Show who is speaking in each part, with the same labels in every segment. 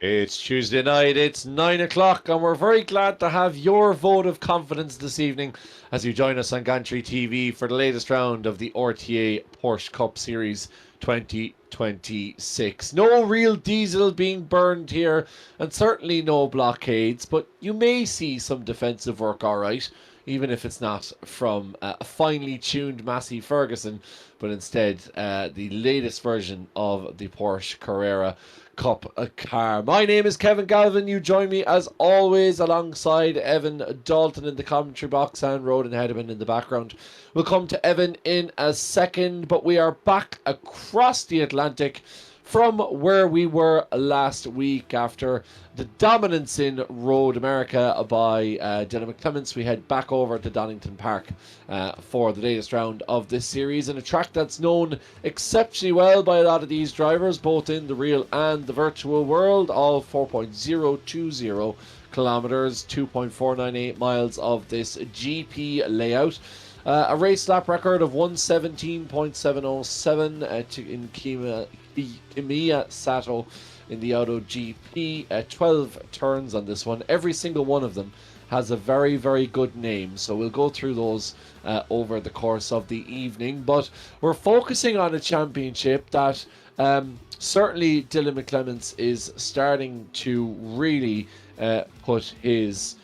Speaker 1: It's Tuesday night, it's 9 o'clock, and we're very glad to have your vote of confidence this evening as you join us on Gantry TV for the latest round of the RTA Porsche Cup Series 2026. No real diesel being burned here, and certainly no blockades, but you may see some defensive work, alright, even if it's not from a finely tuned Massey Ferguson, but instead the latest version of the Porsche Carrera Cup car. My name is Kevin Galvin. You join me as always alongside Evan Dalton in the commentary box and Roden Hedman in the background. We'll come to Evan in a second, but we are back across the Atlantic from where we were last week after the dominance in Road America by Dylan McClements. We head back over to Donington Park for the latest round of this series, and a track that's known exceptionally well by a lot of these drivers, both in the real and the virtual world. All 4.020 kilometers, 2.498 miles of this GP layout. A race lap record of 117.707 in Kimiya Sato in the Auto GP. 12 turns on this one. Every single one of them has a very, very good name. So we'll go through those over the course of the evening. But we're focusing on a championship that certainly Dylan McClements is starting to really put his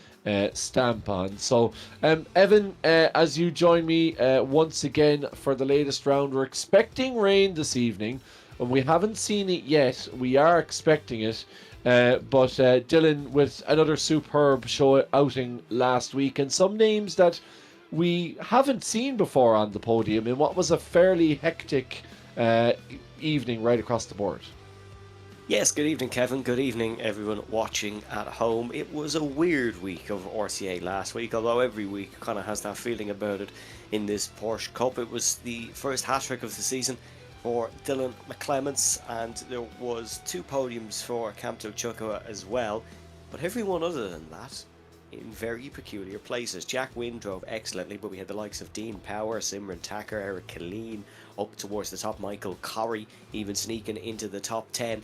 Speaker 1: stamp on. So, Evan, as you join me once again for the latest round, we're expecting rain this evening, and we haven't seen it yet. We are expecting it, but Dylan with another superb show outing last week, and some names that we haven't seen before on the podium in what was a fairly hectic evening right across the board.
Speaker 2: Yes, good evening, Kevin. Good evening, everyone watching at home. It was a weird week of RTA last week, although every week kind of has that feeling about it in this Porsche Cup. It was the first hat-trick of the season for Dylan McClements, and there was 2 podiums for Camto Chukwa as well, but everyone other than that in very peculiar places. Jack Wynne drove excellently, but we had the likes of Dean Power, Simran Thakur, Eric Killeen up towards the top, Michael Corrie even sneaking into the top 10.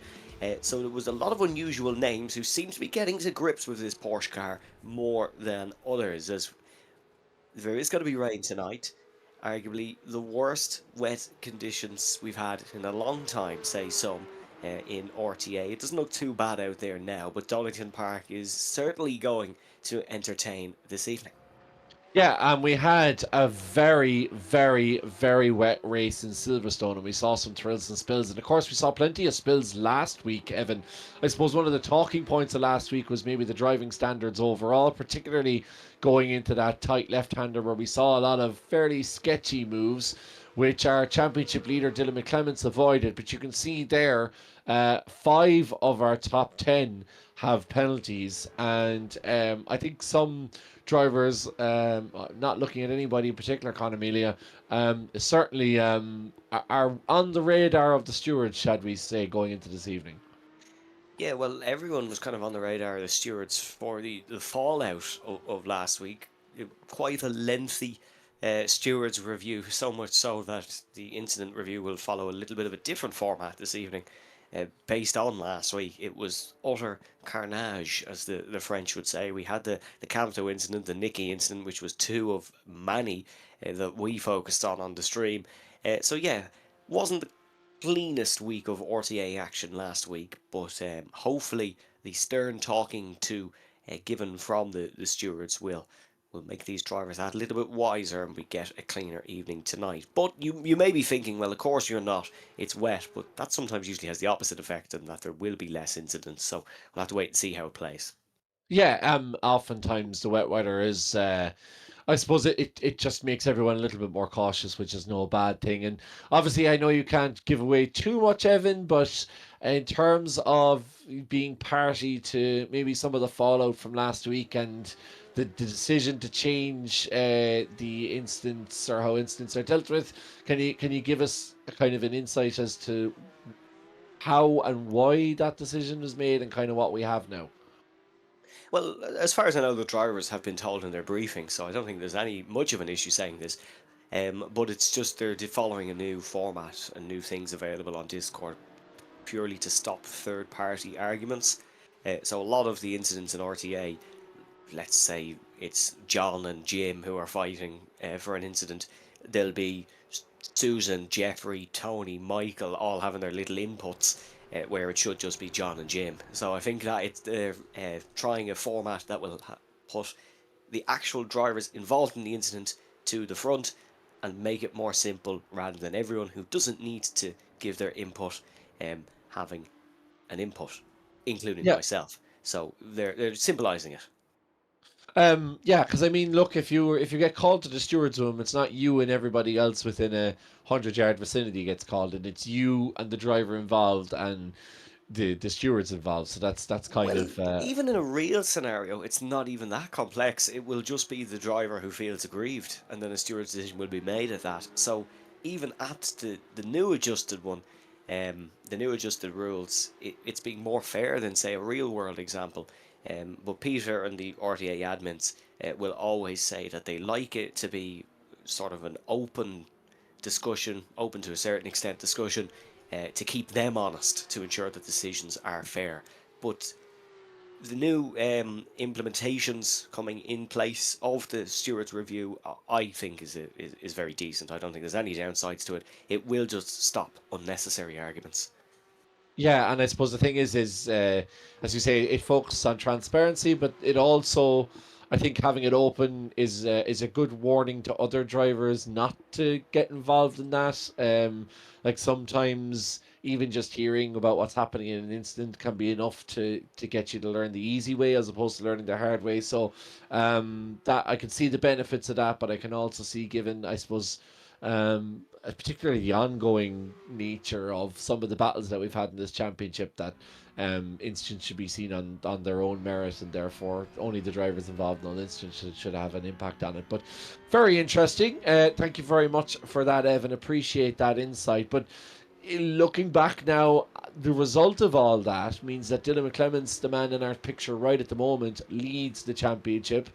Speaker 2: So there was a lot of unusual names who seem to be getting to grips with this Porsche car more than others, as there is going to be rain tonight. Arguably the worst wet conditions we've had in a long time, say some, in RTA. It doesn't look too bad out there now, but Donington Park is certainly going to entertain this evening.
Speaker 1: Yeah, and we had a very, very, very wet race in Silverstone, and we saw some thrills and spills. And of course, we saw plenty of spills last week, Evan. I suppose one of the talking points of last week was maybe the driving standards overall, particularly going into that tight left-hander where we saw a lot of fairly sketchy moves, which our championship leader Dylan McClements avoided. But you can see there, 5 of our top 10 have penalties, and I think some drivers, not looking at anybody in particular, Conor Melia, certainly are on the radar of the stewards, shall we say, going into this evening.
Speaker 2: Yeah, well, everyone was kind of on the radar of the stewards for the fallout of last week. Quite a lengthy stewards review, so much so that the incident review will follow a little bit of a different format this evening. Based on last week, it was utter carnage, as the French would say. We had the Camto incident, the Nicky incident, which was 2 of many that we focused on the stream. So yeah, wasn't the cleanest week of RTA action last week, but hopefully the stern talking to given from the stewards will make these drivers that little bit wiser, and we get a cleaner evening tonight. But you may be thinking, well, of course you're not. It's wet, but that sometimes usually has the opposite effect, and that there will be less incidents. So we'll have to wait and see how it plays.
Speaker 1: Yeah, oftentimes the wet weather is, I suppose it just makes everyone a little bit more cautious, which is no bad thing. And obviously, I know you can't give away too much, Evan, but in terms of being party to maybe some of the fallout from last week and the decision to change the instance or how incidents are dealt with, can you give us a kind of an insight as to how and why that decision was made and kind of what we have now?
Speaker 2: Well, as far as I know, the drivers have been told in their briefing, so I don't think there's any much of an issue saying this. But it's just they're following a new format and new things available on Discord purely to stop third-party arguments. So a lot of the incidents in RTA, let's say it's John and Jim who are fighting for an incident, there'll be Susan, Jeffrey, Tony, Michael all having their little inputs where it should just be John and Jim. So I think that it's trying a format that will put the actual drivers involved in the incident to the front and make it more simple rather than everyone who doesn't need to give their input having an input, including
Speaker 1: Yeah.
Speaker 2: myself. So they're symbolizing it.
Speaker 1: Yeah, because I mean, look, if you get called to the stewards room, it's not you and everybody else within a 100-yard vicinity gets called, and it's you and the driver involved and the stewards involved. So that's kind
Speaker 2: Well,
Speaker 1: of
Speaker 2: even in a real scenario, it's not even that complex. It will just be the driver who feels aggrieved, and then a steward's decision will be made at that. So even at the new adjusted one, the new adjusted rules, it's being more fair than say a real world example. But Peter and the RTA admins will always say that they like it to be sort of an open discussion, open to a certain extent discussion, to keep them honest, to ensure that decisions are fair. But the new implementations coming in place of the stewards review, I think is very decent. I don't think there's any downsides to it. It will just stop unnecessary arguments.
Speaker 1: yeah, and I suppose the thing is as you say, it focuses on transparency, but it also, I think, having it open is a good warning to other drivers not to get involved in that. Like sometimes even just hearing about what's happening in an incident can be enough to get you to learn the easy way as opposed to learning the hard way. So that I can see the benefits of that, but I can also see, given I suppose particularly the ongoing nature of some of the battles that we've had in this championship, that instance should be seen on their own merit, and therefore only the drivers involved in an instance should have an impact on it. But very interesting. Thank you very much for that, Evan. Appreciate that insight. But looking back now, the result of all that means that Dylan McClements, the man in our picture right at the moment, leads the championship.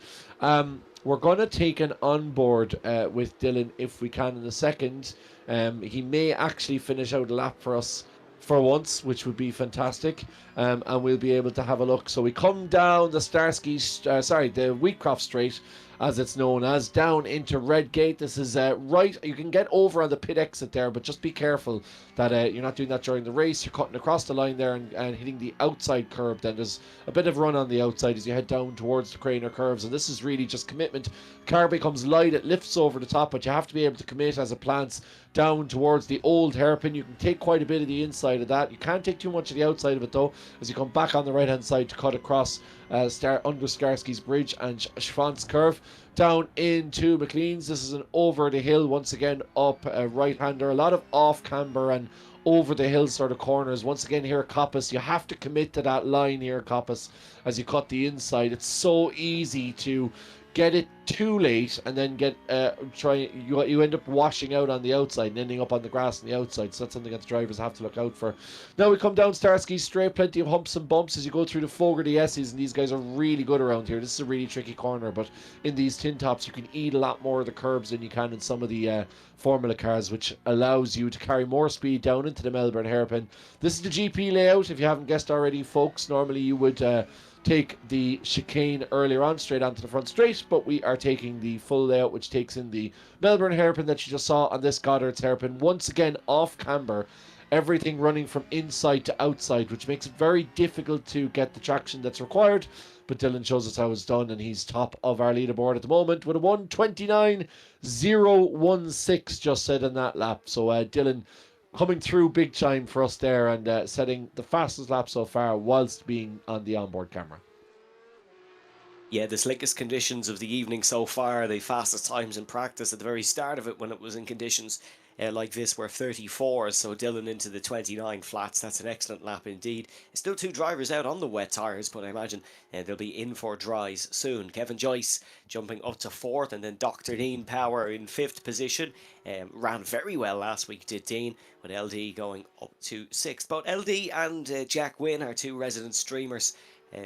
Speaker 1: We're going to take an onboard with Dylan if we can in a second. He may actually finish out a lap for us for once, which would be fantastic. And we'll be able to have a look. So we come down the the Wheatcroft Straight, as it's known as, down into Redgate. This is right. You can get over on the pit exit there, but just be careful that you're not doing that during the race. You're cutting across the line there and hitting the outside curb. Then there's a bit of run on the outside as you head down towards the Craner curves, and this is really just commitment. Car becomes light, it lifts over the top, but you have to be able to commit as it plants down towards the old hairpin. You can take quite a bit of the inside of that. You can't take too much of the outside of it though, as you come back on the right hand side to cut across under Skarsky's Bridge and Schwanz curve down into McLean's. This is an over the hill once again, up a right hander, a lot of off camber and over the hill sort of corners. Once again here at Coppice, you have to commit to that line here at Coppice as you cut the inside. It's so easy to get it too late and then you end up washing out on the outside and ending up on the grass on the outside. So that's something that the drivers have to look out for. Now we come down Starsky Straight, plenty of humps and bumps as you go through the Fogarty S's, and these guys are really good around here. This is a really tricky corner, but in these tin tops you can eat a lot more of the curbs than you can in some of the Formula cars, which allows you to carry more speed down into the Melbourne hairpin. This is the GP layout, if you haven't guessed already, folks. Normally you would take the chicane earlier on straight onto the front straight, but we are taking the full layout, which takes in the Melbourne hairpin that you just saw on this Goddard's hairpin. Once again off camber, everything running from inside to outside, which makes it very difficult to get the traction that's required. But Dylan shows us how it's done, and he's top of our leaderboard at the moment with a 1:29.016 just said in that lap. So Dylan coming through big time for us there, and setting the fastest lap so far whilst being on the onboard camera.
Speaker 2: Yeah, the slickest conditions of the evening so far, the fastest times in practice at the very start of it when it was in conditions like this were 34s, so Dylan into the 29 flats. That's an excellent lap indeed. Still two drivers out on the wet tyres, but I imagine they'll be in for dries soon. Kevin Joyce jumping up to 4th, and then Dr. Dean Power in 5th position. Ran very well last week, did Dean, with LD going up to 6th. Both LD and Jack Wynn are two resident streamers.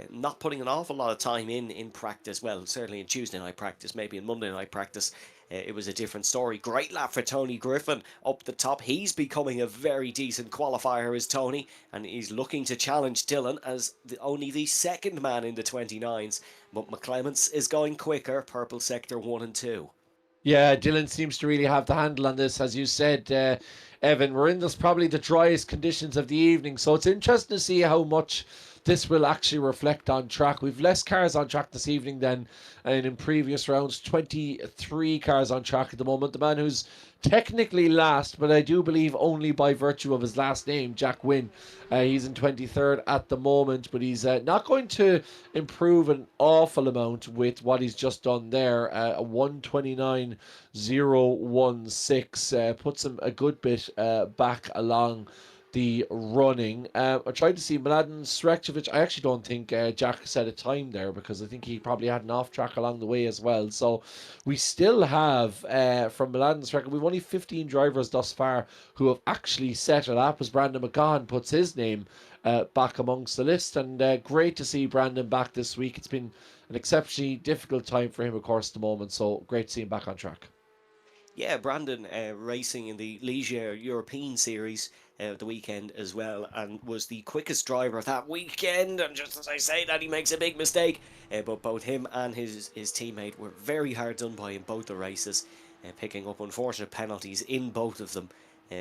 Speaker 2: Not putting an awful lot of time in practice. Well, certainly in Tuesday night practice, maybe in Monday night practice. it was a different story. Great lap for Tony Griffin up the top. He's becoming a very decent qualifier, is Tony, and he's looking to challenge Dylan as only the second man in the 29s. But McClements is going quicker, purple sector 1 and 2.
Speaker 1: Yeah, Dylan seems to really have the handle on this, as you said, Evan. We're in this probably the driest conditions of the evening, so it's interesting to see how much this will actually reflect on track. We've less cars on track this evening than in previous rounds. 23 cars on track at the moment. The man who's technically last, but I do believe only by virtue of his last name, Jack Wynn. He's in 23rd at the moment, but he's not going to improve an awful amount with what he's just done there. A 129.016 puts him a good bit back along the running. I tried to see Mladen Srećković. I actually don't think Jack set a time there because I think he probably had an off track along the way as well. So we still have from Mladen Srećković, we've only 15 drivers thus far who have actually set it up as Brandon McGahan puts his name back amongst the list. And great to see Brandon back this week. It's been an exceptionally difficult time for him, of course, at the moment. So great to see him back on track.
Speaker 2: Yeah, Brandon racing in the Ligier European Series the weekend as well, and was the quickest driver that weekend. And just as I say that, he makes a big mistake. But both him and his teammate were very hard done by in both the races, picking up unfortunate penalties in both of them,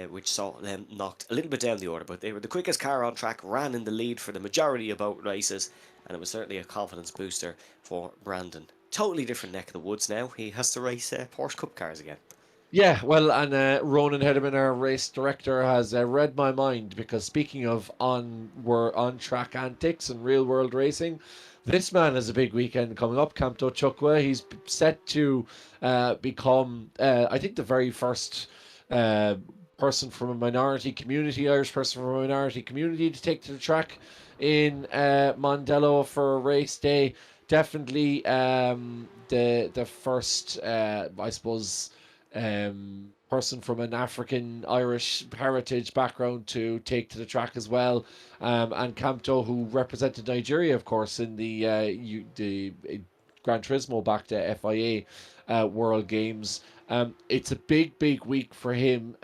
Speaker 2: which saw them knocked a little bit down the order. But they were the quickest car on track, ran in the lead for the majority of both races, and it was certainly a confidence booster for Brandon. Totally different neck of the woods now. He has to race Porsche Cup cars again.
Speaker 1: Yeah, well, and Ronan Hedeman, our race director, has read my mind because speaking of on track antics and real world racing, this man has a big weekend coming up. Kamto Chukwa, he's set to become, I think, the very first person from a minority community, Irish person from a minority community, to take to the track in Mondello for a race day. Definitely the first, I suppose, person from an African Irish heritage background to take to the track as well. And Kamto, who represented Nigeria, of course, in the Gran Turismo back to FIA World Games. It's a big, big week for him.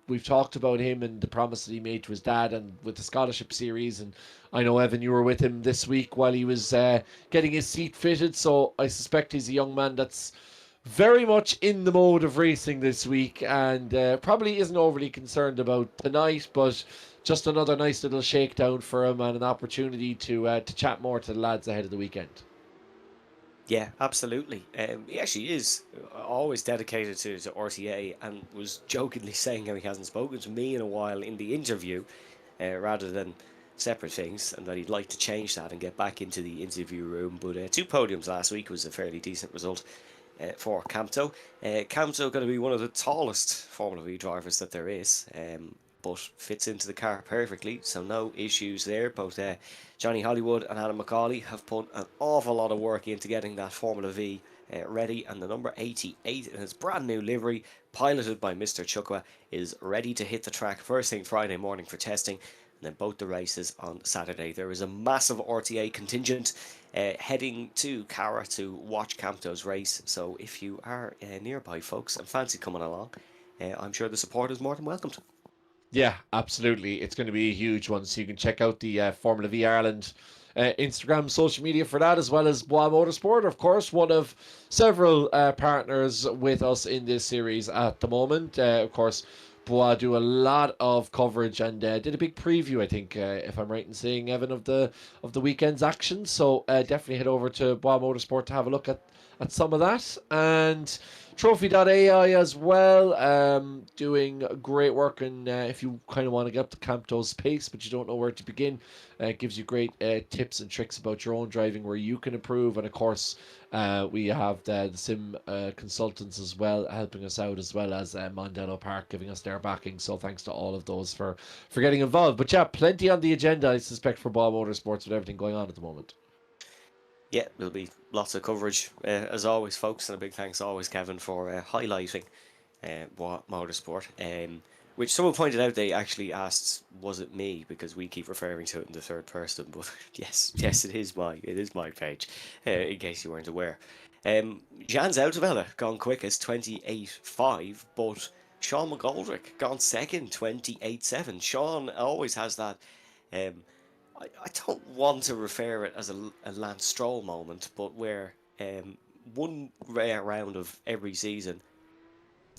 Speaker 1: We've talked about him and the promise that he made to his dad and with the scholarship series. And I know, Evan, you were with him this week while he was getting his seat fitted. So I suspect he's a young man that's very much in the mode of racing this week and probably isn't overly concerned about tonight, but just another nice little shakedown for him and an opportunity to chat more to the lads ahead of the weekend.
Speaker 2: Yeah, absolutely. He actually is always dedicated to RTA, and was jokingly saying how he hasn't spoken to me in a while in the interview, rather than separate things, and that he'd like to change that and get back into the interview room. But 2 podiums last week was a fairly decent result for Kamto. Kamto going to be one of the tallest Formula V drivers that there is, but fits into the car perfectly, so no issues there. Both Johnny Hollywood and Adam McCauley have put an awful lot of work into getting that Formula V ready, and the number 88 in his brand new livery, piloted by Mr. Chukwa, is ready to hit the track first thing Friday morning for testing, and then both the races on Saturday. There is a massive RTA contingent heading to Cara to watch Kamto's race, so if you are nearby, folks, and fancy coming along, I'm sure the support is more than welcomed.
Speaker 1: Yeah, absolutely. It's going to be a huge one. So you can check out the Formula V Ireland Instagram, social media for that, as well as Bois Motorsport, of course, one of several partners with us in this series at the moment. Of course, Bois do a lot of coverage and did a big preview, I think, if I'm right in saying, Evan, of the weekend's action. So definitely head over to Bois Motorsport to have a look at some of that. And Trophy.ai as well, doing great work. And if you kind of want to get up to Kamto's pace, but you don't know where to begin, it gives you great tips and tricks about your own driving where you can improve. And of course, we have the sim consultants as well helping us out, as well as Mondello Park giving us their backing. So thanks to all of those for getting involved. But yeah, plenty on the agenda, I suspect, for Bois Motorsports with everything going on at the moment.
Speaker 2: Yeah, there'll be lots of coverage as always, folks, and a big thanks always, Kevin, for highlighting Motorsport. Which someone pointed out, they actually asked, was it me? Because we keep referring to it in the third person. But yes, it is my page, in case you weren't aware. Jan Zoutevella gone quickest, 28.5, but Sean McGoldrick gone second, 28.7. Sean always has that. Um, I don't want to refer it as a Lance Stroll moment, but where one rare round of every season,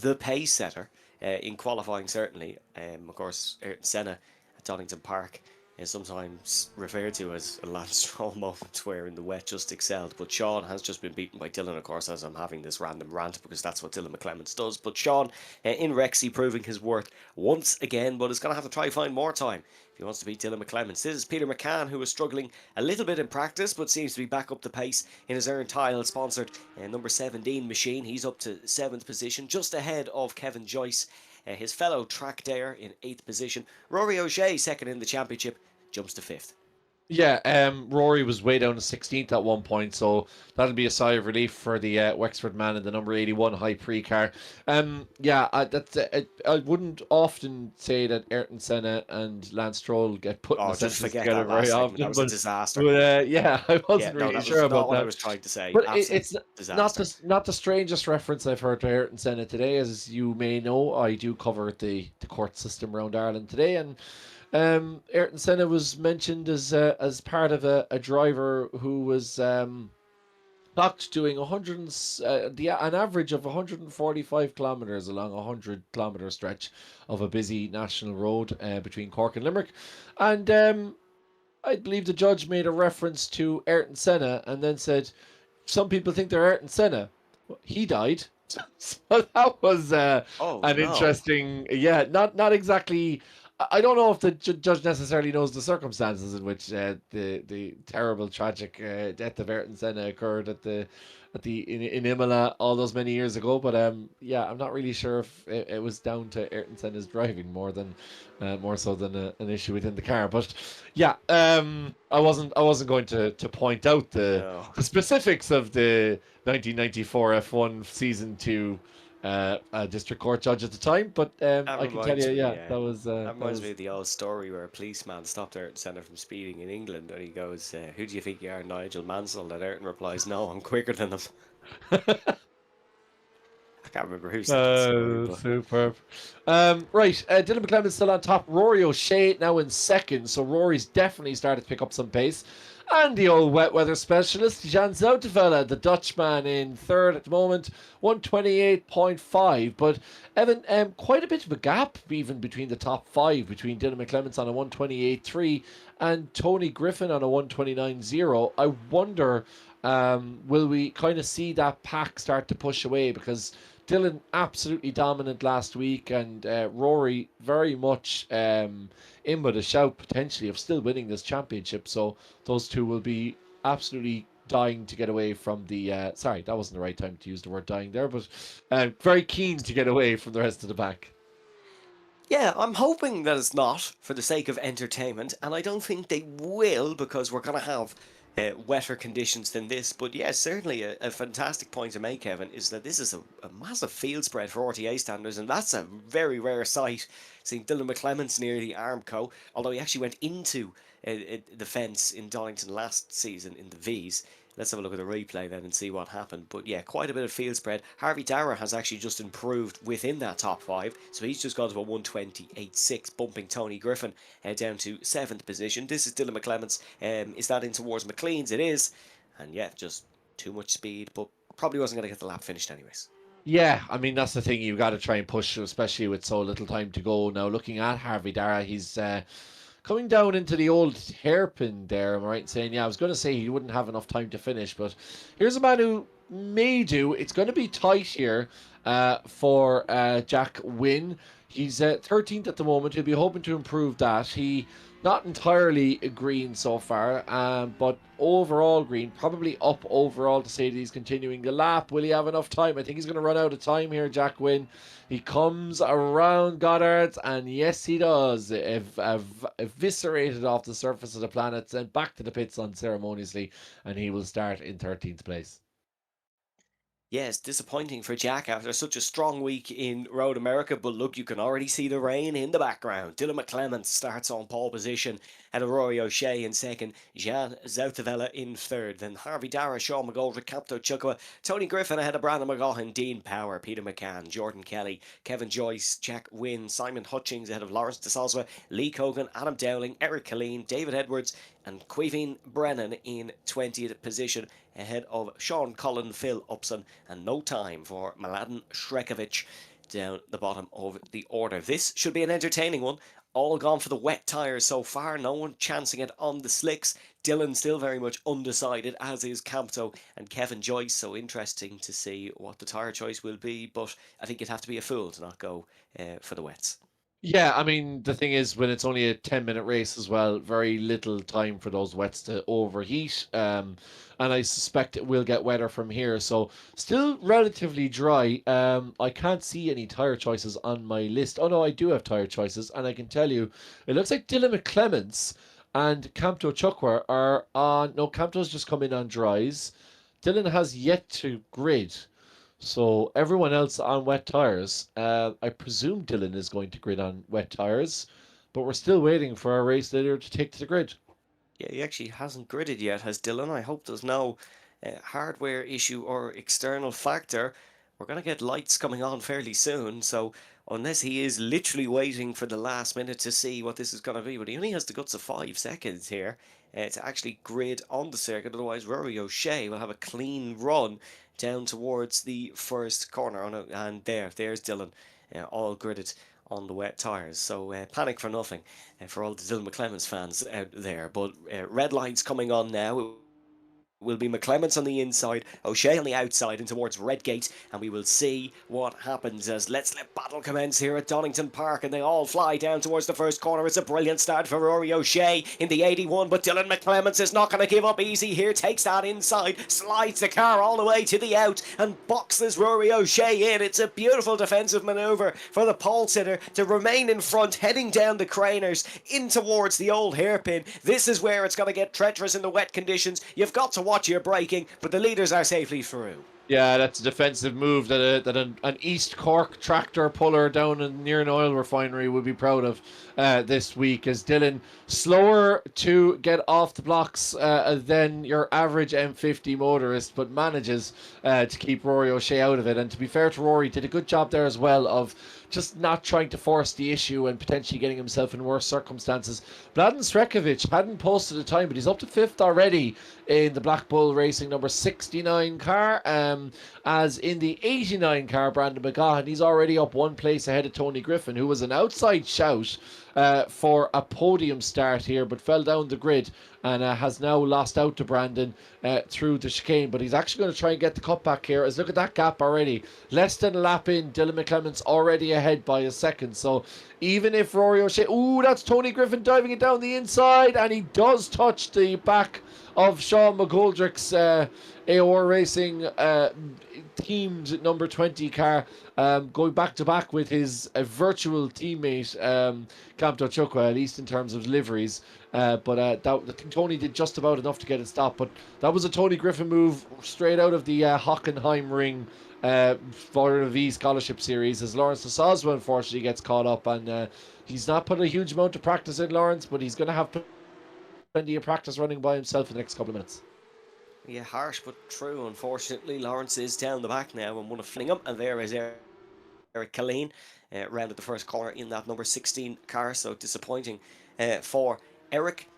Speaker 2: the pace setter in qualifying certainly. Of course, Ayrton Senna at Donington Park is sometimes referred to as a Lance Stroll moment where in the wet just excelled. But Sean has just been beaten by Dylan, of course, as I'm having this random rant because that's what Dylan McClements does. But Sean in Rexy proving his worth once again, but is going to have to try find more time if he wants to beat Dylan McClements. This is Peter McCann, who was struggling a little bit in practice, but seems to be back up the pace in his Earn Tile sponsored number 17 machine. He's up to 7th position, just ahead of Kevin Joyce, his fellow track dare in 8th position. Rory O'Shea, second in the championship, jumps to 5th.
Speaker 1: Yeah, Rory was way down to 16th at one point, so that'll be a sigh of relief for the Wexford man in the number 81 high pre car. Yeah, I wouldn't often say that Ayrton Senna and Lance Stroll get put in
Speaker 2: Oh,
Speaker 1: a
Speaker 2: just
Speaker 1: sentence
Speaker 2: forget
Speaker 1: together
Speaker 2: that
Speaker 1: very
Speaker 2: last segment. That
Speaker 1: often,
Speaker 2: was a disaster.
Speaker 1: but yeah, I
Speaker 2: Yeah,
Speaker 1: wasn't
Speaker 2: no,
Speaker 1: really
Speaker 2: that
Speaker 1: sure
Speaker 2: was not
Speaker 1: about
Speaker 2: what I
Speaker 1: that.
Speaker 2: was trying to say.
Speaker 1: But
Speaker 2: Absolute
Speaker 1: it's
Speaker 2: disaster.
Speaker 1: not the strangest reference I've heard to Ayrton Senna today. As you may know, I do cover the court system around Ireland today, and Ayrton Senna was mentioned as part of a driver who was clocked doing 100 an average of 145 kilometers along a 100-kilometer stretch of a busy national road between Cork and Limerick, and I believe the judge made a reference to Ayrton Senna and then said, "Some people think they're Ayrton Senna. Well, he died." So that was
Speaker 2: Oh
Speaker 1: an
Speaker 2: no.
Speaker 1: interesting, yeah, not exactly. I don't know if the judge necessarily knows the circumstances in which the terrible, tragic death of Ayrton Senna occurred in Imola all those many years ago. But yeah, I'm not really sure if it was down to Ayrton Senna's driving more so than an issue within the car. But yeah, I wasn't going to point out
Speaker 2: No.
Speaker 1: the specifics of the 1994 F1 season 2 district court judge at the time, but
Speaker 2: That
Speaker 1: I can tell you,
Speaker 2: reminds me,
Speaker 1: yeah,
Speaker 2: yeah.
Speaker 1: that was
Speaker 2: That reminds me of the old story where a policeman stopped Ayrton Senna from speeding in England and he goes, "Who do you think you are, Nigel Mansell?" And Ayrton replies, "No, I'm quicker than him." I can't remember who said that story, but
Speaker 1: superb. Right, Dylan McClemens still on top. Rory O'Shea now in second, so Rory's definitely started to pick up some pace. And the old wet weather specialist, Jan Zoutevella, the Dutchman, in third at the moment, 128.5. But Evan, quite a bit of a gap even between the top five, between Dylan McClemens on a 128.3 and Tony Griffin on a 129.0. I wonder, will we kind of see that pack start to push away? Because Dylan absolutely dominant last week, and Rory very much in with a shout potentially of still winning this championship. So those two will be absolutely dying to get away from the. Sorry, that wasn't the right time to use the word dying there, but very keen to get away from the rest of the pack.
Speaker 2: yeah, I'm hoping that it's not for the sake of entertainment, and I don't think they will because we're going to have wetter conditions than this. But yeah, certainly a fantastic point to make, Kevin, is that this is a massive field spread for RTA standards, and that's a very rare sight. Seeing Dylan McClements near the Armco, although he actually went into the fence in Donington last season in the V's. Let's have a look at the replay then and see what happened. But yeah, quite a bit of field spread. Harvey Dara has actually just improved within that top five. So he's just gone to a 128.6, bumping Tony Griffin down to 7th position. This is Dylan McClements. Is that in towards McLean's? It is. And yeah, just too much speed, but probably wasn't going to get the lap finished anyways.
Speaker 1: Yeah, I mean that's the thing. You've got to try and push, especially with so little time to go. Now, looking at Harvey Dara, he's coming down into the old hairpin there. Am I right in saying? Yeah, I was going to say he wouldn't have enough time to finish, but here's a man who may do. It's going to be tight here for Jack Wynn. He's 13th at the moment. He'll be hoping to improve that. He not entirely green so far, but overall green, probably up overall to say that he's continuing the lap. Will he have enough time? I think he's going to run out of time here, Jack Wynn. He comes around Goddard, and yes, he does. Eviscerated off the surface of the planet, sent back to the pits unceremoniously, and he will start in 13th place.
Speaker 2: Yes, disappointing for Jack after such a strong week in Road America, but look, you can already see the rain in the background. Dylan McClement starts on pole position, and Rory O'Shea in second, Jan Zoutevella in third, then Harvey Dara, Sean McGoldrick, Capto Chukwa, Tony Griffin ahead of Brandon McGaughan, Dean Power, Peter McCann, Jordan Kelly, Kevin Joyce, Jack Wynne, Simon Hutchings ahead of Lawrence de Soswa, Lee Cogan, Adam Dowling, Eric Killeen, David Edwards, and Quiveen Brennan in 20th position ahead of Sean Cullen, Phil Upson, and no time for Mladen Shrekovic down the bottom of the order. This should be an entertaining one. All gone for the wet tyres so far. No one chancing it on the slicks. Dylan still very much undecided, as is Campto and Kevin Joyce. So interesting to see what the tyre choice will be. But I think you'd have to be a fool to not go for the wets.
Speaker 1: Yeah, I mean, the thing is, when it's only a 10-minute race as well, very little time for those wets to overheat. And I suspect it will get wetter from here. So, still relatively dry. I can't see any tyre choices on my list. Oh, no, I do have tyre choices. And I can tell you, it looks like Dylan McClements and Campto Chukwa are on. No, Campto's just come in on dries. Dylan has yet to grid. So everyone else on wet tires. I presume Dylan is going to grid on wet tires, but we're still waiting for our race leader to take to the grid.
Speaker 2: Yeah, he actually hasn't gridded yet, has Dylan. I hope there's no hardware issue or external factor. We're going to get lights coming on fairly soon, so unless he is literally waiting for the last minute to see what this is going to be, but he only has the guts of 5 seconds here to actually grid on the circuit. Otherwise, Rory O'Shea will have a clean run down towards the first corner. And there's Dylan, all gridded on the wet tyres. So panic for nothing for all the Dylan McClements fans out there. But red lights coming on now. Will be McClements on the inside, O'Shea on the outside and towards Redgate, and we will see what happens as Let's Let Battle commence here at Donington Park, and they all fly down towards the first corner. It's a brilliant start for Rory O'Shea in the 81, but Dylan McClements is not going to give up easy here, takes that inside, slides the car all the way to the out, and boxes Rory O'Shea in. It's a beautiful defensive manoeuvre for the pole sitter to remain in front, heading down the craners in towards the old hairpin. This is where it's going to get treacherous in the wet conditions. You've got to watch your braking, but the leaders are safely through.
Speaker 1: Yeah, that's a defensive move that an East Cork tractor puller down near an oil refinery would be proud of this week, as Dylan slower to get off the blocks than your average M50 motorist, but manages to keep Rory O'Shea out of it. And to be fair to Rory, did a good job there as well of just not trying to force the issue and potentially getting himself in worse circumstances. Mladen Shrekovic hadn't posted a time, but he's up to 5th already in the Black Bull Racing number 69 car. As in the 89 car, Brandon McGaughan, he's already up 1 place ahead of Tony Griffin, who was an outside shout for a podium start here, but fell down the grid and has now lost out to Brandon through the chicane. But he's actually going to try and get the cutback here. As look at that gap already. Less than a lap in, Dylan McClements already ahead by a second. So even if Rory O'Shea... Ooh, that's Tony Griffin diving it down the inside, and he does touch the back of Sean McGoldrick's AOR Racing teamed number 20 car, going back to back with his virtual teammate Campto Chukwa, at least in terms of liveries. But I think Tony did just about enough to get it stopped. But that was a Tony Griffin move straight out of the Hockenheim ring for the V Scholarship Series, as Lawrence de Soswa unfortunately gets caught up, and he's not put a huge amount of practice in, Lawrence, but he's going to have plenty of practice running by himself in the next couple of minutes.
Speaker 2: Yeah, harsh but true. Unfortunately, Lawrence is down the back now and one of Flingham, and there is Eric Killeen rounded the first corner in that number 16 car, so disappointing for Eric.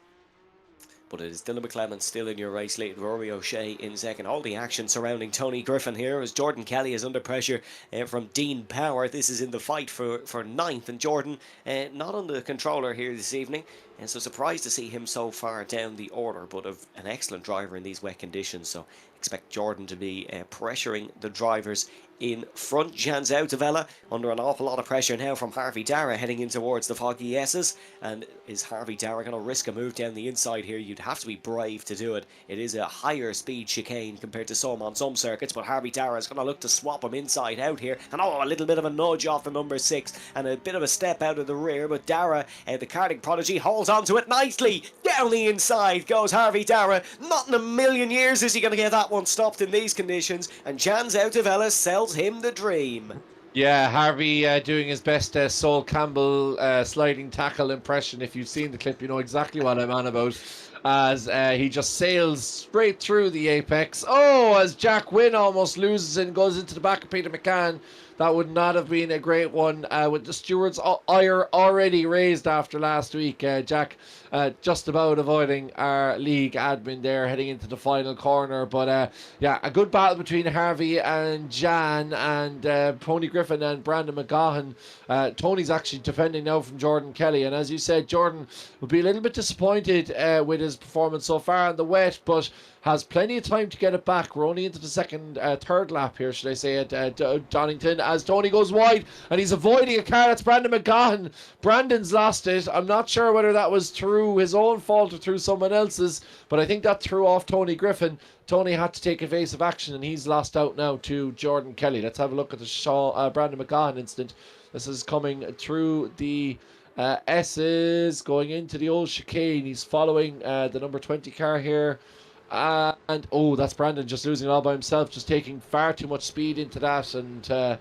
Speaker 2: But it is Dylan McClement still in your race lead, Rory O'Shea in second. All the action surrounding Tony Griffin here as Jordan Kelly is under pressure from Dean Power. This is in the fight for ninth, and Jordan not on the controller here this evening, and so surprised to see him so far down the order, but of an excellent driver in these wet conditions, so expect Jordan to be pressuring the drivers in front. Jan Zoutevella under an awful lot of pressure now from Harvey Dara heading in towards the foggy S's. And is Harvey Dara going to risk a move down the inside here? You'd have to be brave to do it. It is a higher speed chicane compared to some on some circuits, but Harvey Dara is going to look to swap him inside out here. And a little bit of a nudge off the number 6 and a bit of a step out of the rear, but Dara, the karting prodigy, holds onto it nicely. Down the inside goes Harvey Dara. Not in a million years is he going to get that one stopped in these conditions. And Jans Outavella sells him the dream.
Speaker 1: Yeah, Harvey doing his best Sol Campbell sliding tackle impression. If you've seen the clip, you know exactly what I'm on about. As he just sails straight through the apex. Oh, as Jack Wynn almost loses and goes into the back of Peter McCann. That would not have been a great one with the stewards' ire already raised after last week. Jack just about avoiding our league admin there heading into the final corner. But yeah, a good battle between Harvey and Jan and Tony Griffin and Brandon McGahan. Tony's actually defending now from Jordan Kelly. And as you said, Jordan will be a little bit disappointed with his performance so far in the wet, but has plenty of time to get it back. We're only into the third lap here, should I say, at Donington, as Tony goes wide and he's avoiding a car. That's Brandon McGahan. Brandon's lost it. I'm not sure whether that was through his own fault or through someone else's, but I think that threw off Tony Griffin. Tony had to take evasive action and he's lost out now to Jordan Kelly. Let's have a look at the Brandon McGahan incident. This is coming through the S's, going into the old chicane. He's following the number 20 car here. And oh, that's Brandon just losing it all by himself, just taking far too much speed into that. And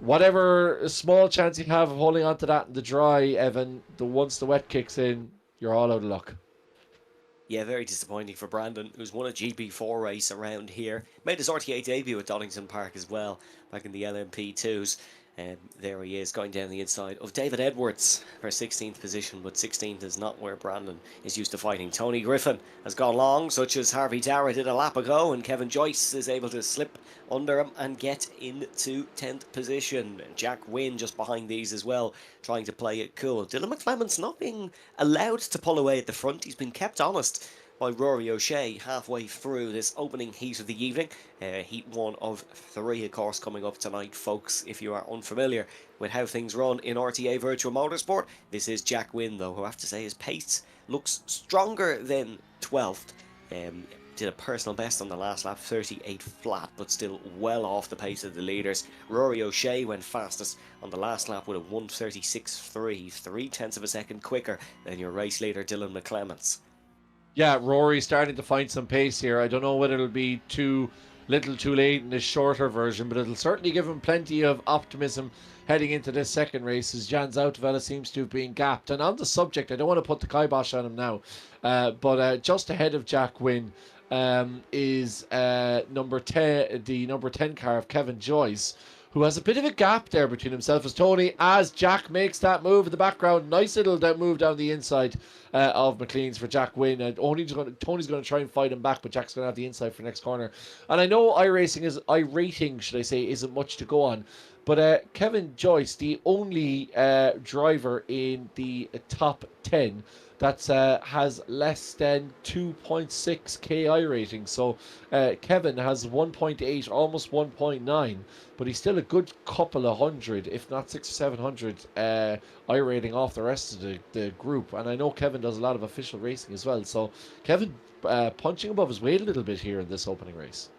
Speaker 1: whatever small chance you have of holding on to that in the dry, Evan, once the wet kicks in, you're all out of luck.
Speaker 2: Yeah, very disappointing for Brandon, who's won a GP4 race around here. Made his RTA debut at Donington Park as well, back in the LMP2s. There he is, going down the inside of David Edwards for 16th position, but 16th is not where Brandon is used to fighting. Tony Griffin has gone long, such as Harvey Dara did a lap ago, and Kevin Joyce is able to slip under him and get into 10th position. Jack Wynn just behind these as well, trying to play it cool. Dylan McClement's not being allowed to pull away at the front. He's been kept honest by Rory O'Shea halfway through this opening heat of the evening. Heat 1 of 3, of course, coming up tonight, folks. If you are unfamiliar with how things run in RTA Virtual Motorsport, this is Jack Wynn, though, who I have to say his pace looks stronger than 12th. Did a personal best on the last lap, 38 flat, but still well off the pace of the leaders. Rory O'Shea went fastest on the last lap with a 1:36.3, 0.3 of a second quicker than your race leader Dylan McClements.
Speaker 1: Yeah, Rory's starting to find some pace here. I don't know whether it'll be too little too late in this shorter version, but it'll certainly give him plenty of optimism heading into this second race, as Jans Outavella seems to have been gapped. And on the subject, I don't want to put the kibosh on him now, but just ahead of Jack Wynn is number 10, the number 10 car of Kevin Joyce, who has a bit of a gap there between himself as Tony, as Jack makes that move in the background. Nice little move down the inside of McLean's for Jack Wynn. And Tony's going to try and fight him back, but Jack's going to have the inside for next corner. And I know iRating, should I say, isn't much to go on. But Kevin Joyce, the only driver in the top 10 that has less than 2.6 KI rating. So Kevin has 1.8, almost 1.9, but he's still a good couple of hundred, if not 600 or 700 I rating off the rest of the group. And I know Kevin does a lot of official racing as well. So Kevin punching above his weight a little bit here in this opening race.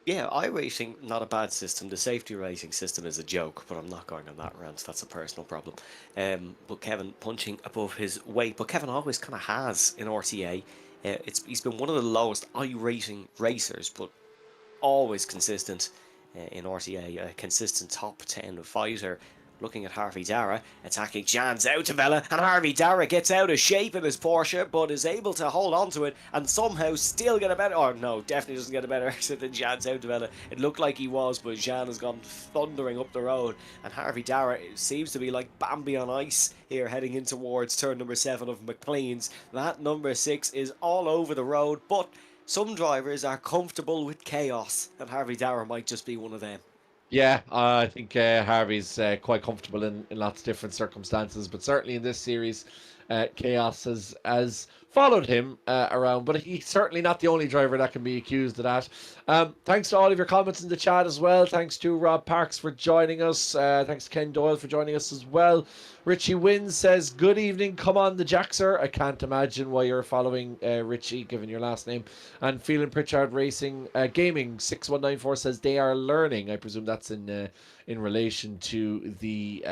Speaker 2: Yeah, iRacing, not a bad system. The safety rating system is a joke, but I'm not going on that rant. That's a personal problem. But Kevin punching above his weight. But Kevin always kind of has in RTA. He's been one of the lowest iRacing racers, but always consistent in RTA. A consistent top 10 fighter. Looking at Harvey Dara, attacking Jans Outavella, and Harvey Dara gets out of shape in his Porsche, but is able to hold on to it and somehow still get a better, or no, definitely doesn't get a better exit than Jans Outavella. It looked like he was, but Jan has gone thundering up the road, and Harvey Dara seems to be like Bambi on ice here, heading in towards turn number 7 of McLean's. That number 6 is all over the road, but some drivers are comfortable with chaos, and Harvey Dara might just be one of them.
Speaker 1: Yeah, I think Harvey's quite comfortable in lots of different circumstances, but certainly in this series, chaos has followed him around, but he's certainly not the only driver that can be accused of that. Thanks to all of your comments in the chat as well. Thanks to Rob Parks for joining us. Thanks to Ken Doyle for joining us as well. Richie Wynn says, good evening, come on the Jackser. I can't imagine why you're following Richie, given your last name. And Phelan Pritchard Racing Gaming 6194 says they are learning. I presume that's in relation to the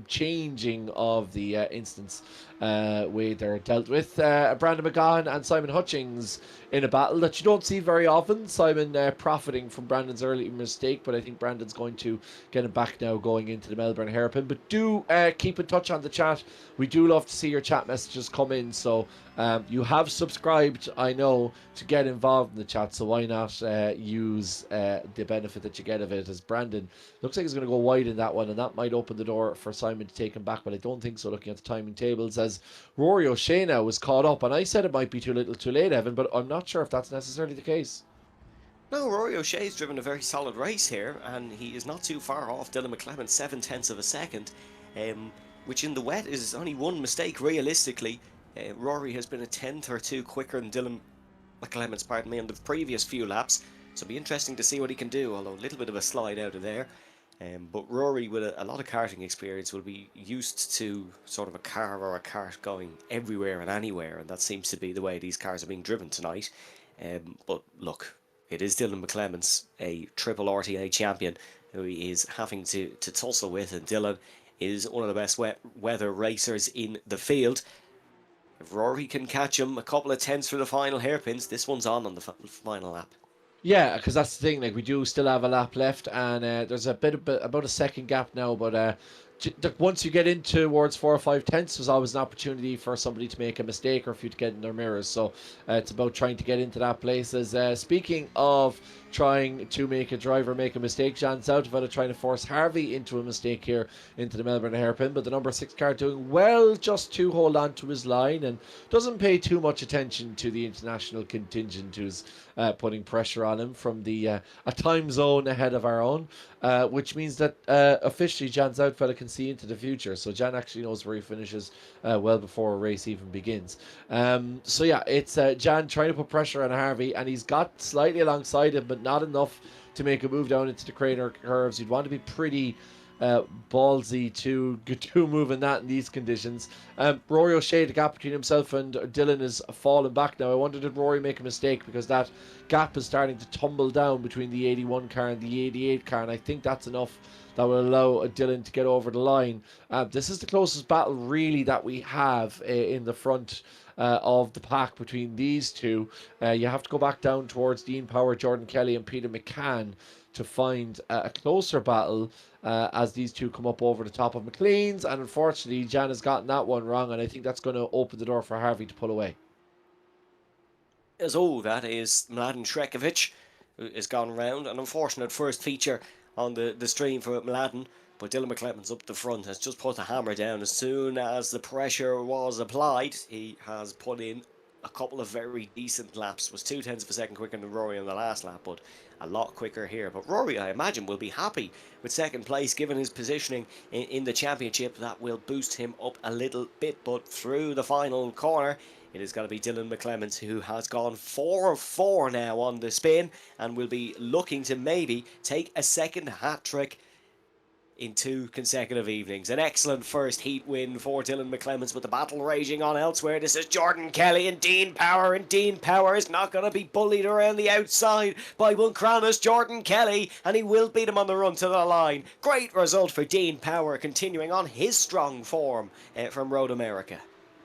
Speaker 1: changing of the instance way they're dealt with. Brandon McGahan and Simon Hutchings in a battle that you don't see very often. Simon profiting from Brandon's early mistake, but I think Brandon's going to get him back now going into the Melbourne hairpin. But do keep in touch on the chat. We do love to see your chat messages come in. So you have subscribed, I know, to get involved in the chat. So why not use the benefit that you get of it? As Brandon looks like he's going to go wide in that one, and that might open the door for Simon to take him back. But I don't think so, looking at the timing tables, as Rory O'Shea now was caught up. And I said it might be too little too late, Evan, but I'm not sure if that's necessarily the case.
Speaker 2: No, Rory O'Shea's driven a very solid race here, and he is not too far off Dylan McClemens, 7/10 of a second, which in the wet is only one mistake realistically. Rory has been a tenth or two quicker than Dylan McClemens, pardon me, on the previous few laps, so it'll be interesting to see what he can do, although a little bit of a slide out of there. But Rory, with a lot of karting experience, will be used to sort of a car or a kart going everywhere and anywhere, and that seems to be the way these cars are being driven tonight. But look, it is Dylan McClemens, a triple RTA champion, who he is having to tussle with, and Dylan is one of the best weather racers in the field. If Rory can catch him a couple of tenths for the final hairpins, this one's on the final lap.
Speaker 1: Yeah, because that's the thing. Like, we do still have a lap left, and there's a bit about a second gap now. But once you get in towards 4 or 5 tenths, there's always an opportunity for somebody to make a mistake or for you to get in their mirrors. So it's about trying to get into that place. As speaking of trying to make a driver make a mistake, Jan Soutavella trying to force Harvey into a mistake here into the Melbourne hairpin, but the number 6 car doing well just to hold on to his line and doesn't pay too much attention to the international contingent who's putting pressure on him from the a time zone ahead of our own, which means that officially Jan Soutavella can see into the future. So Jan actually knows where he finishes well before a race even begins. So yeah, it's Jan trying to put pressure on Harvey, and he's got slightly alongside him, but not enough to make a move down into the crater curves. You'd want to be pretty ballsy to move in that in these conditions. Rory O'Shea, the gap between himself and Dylan is falling back now. I wonder, did Rory make a mistake, because that gap is starting to tumble down between the 81 car and the 88 car, and I think that's enough that will allow Dylan to get over the line. This is the closest battle really that we have in the front of the pack between these two. You have to go back down towards Dean Power, Jordan Kelly and Peter McCann to find a closer battle as these two come up over the top of McLean's, and unfortunately Jan has gotten that one wrong, and I think that's going to open the door for Harvey to pull away.
Speaker 2: That is Mladen Shrekovic, who has gone round. An unfortunate first feature on the stream for Mladen, but Dylan McClemens up the front has just put the hammer down. As soon as the pressure was applied, he has put in a couple of very decent laps. Was 0.2 of a second quicker than Rory on the last lap, but a lot quicker here. But Rory, I imagine, will be happy with second place given his positioning in the championship. That will boost him up a little bit, but through the final corner, it is going to be Dylan McClemens, who has gone 4 of 4 now on the spin and will be looking to maybe take a second hat-trick in 2 consecutive evenings. An excellent first heat win for Dylan McClemens, with the battle raging on elsewhere. This is Jordan Kelly and Dean Power, and Dean Power is not going to be bullied around the outside by one crownless Jordan Kelly, and he will beat him on the run to the line. Great result for Dean Power, continuing on his strong form from Road America.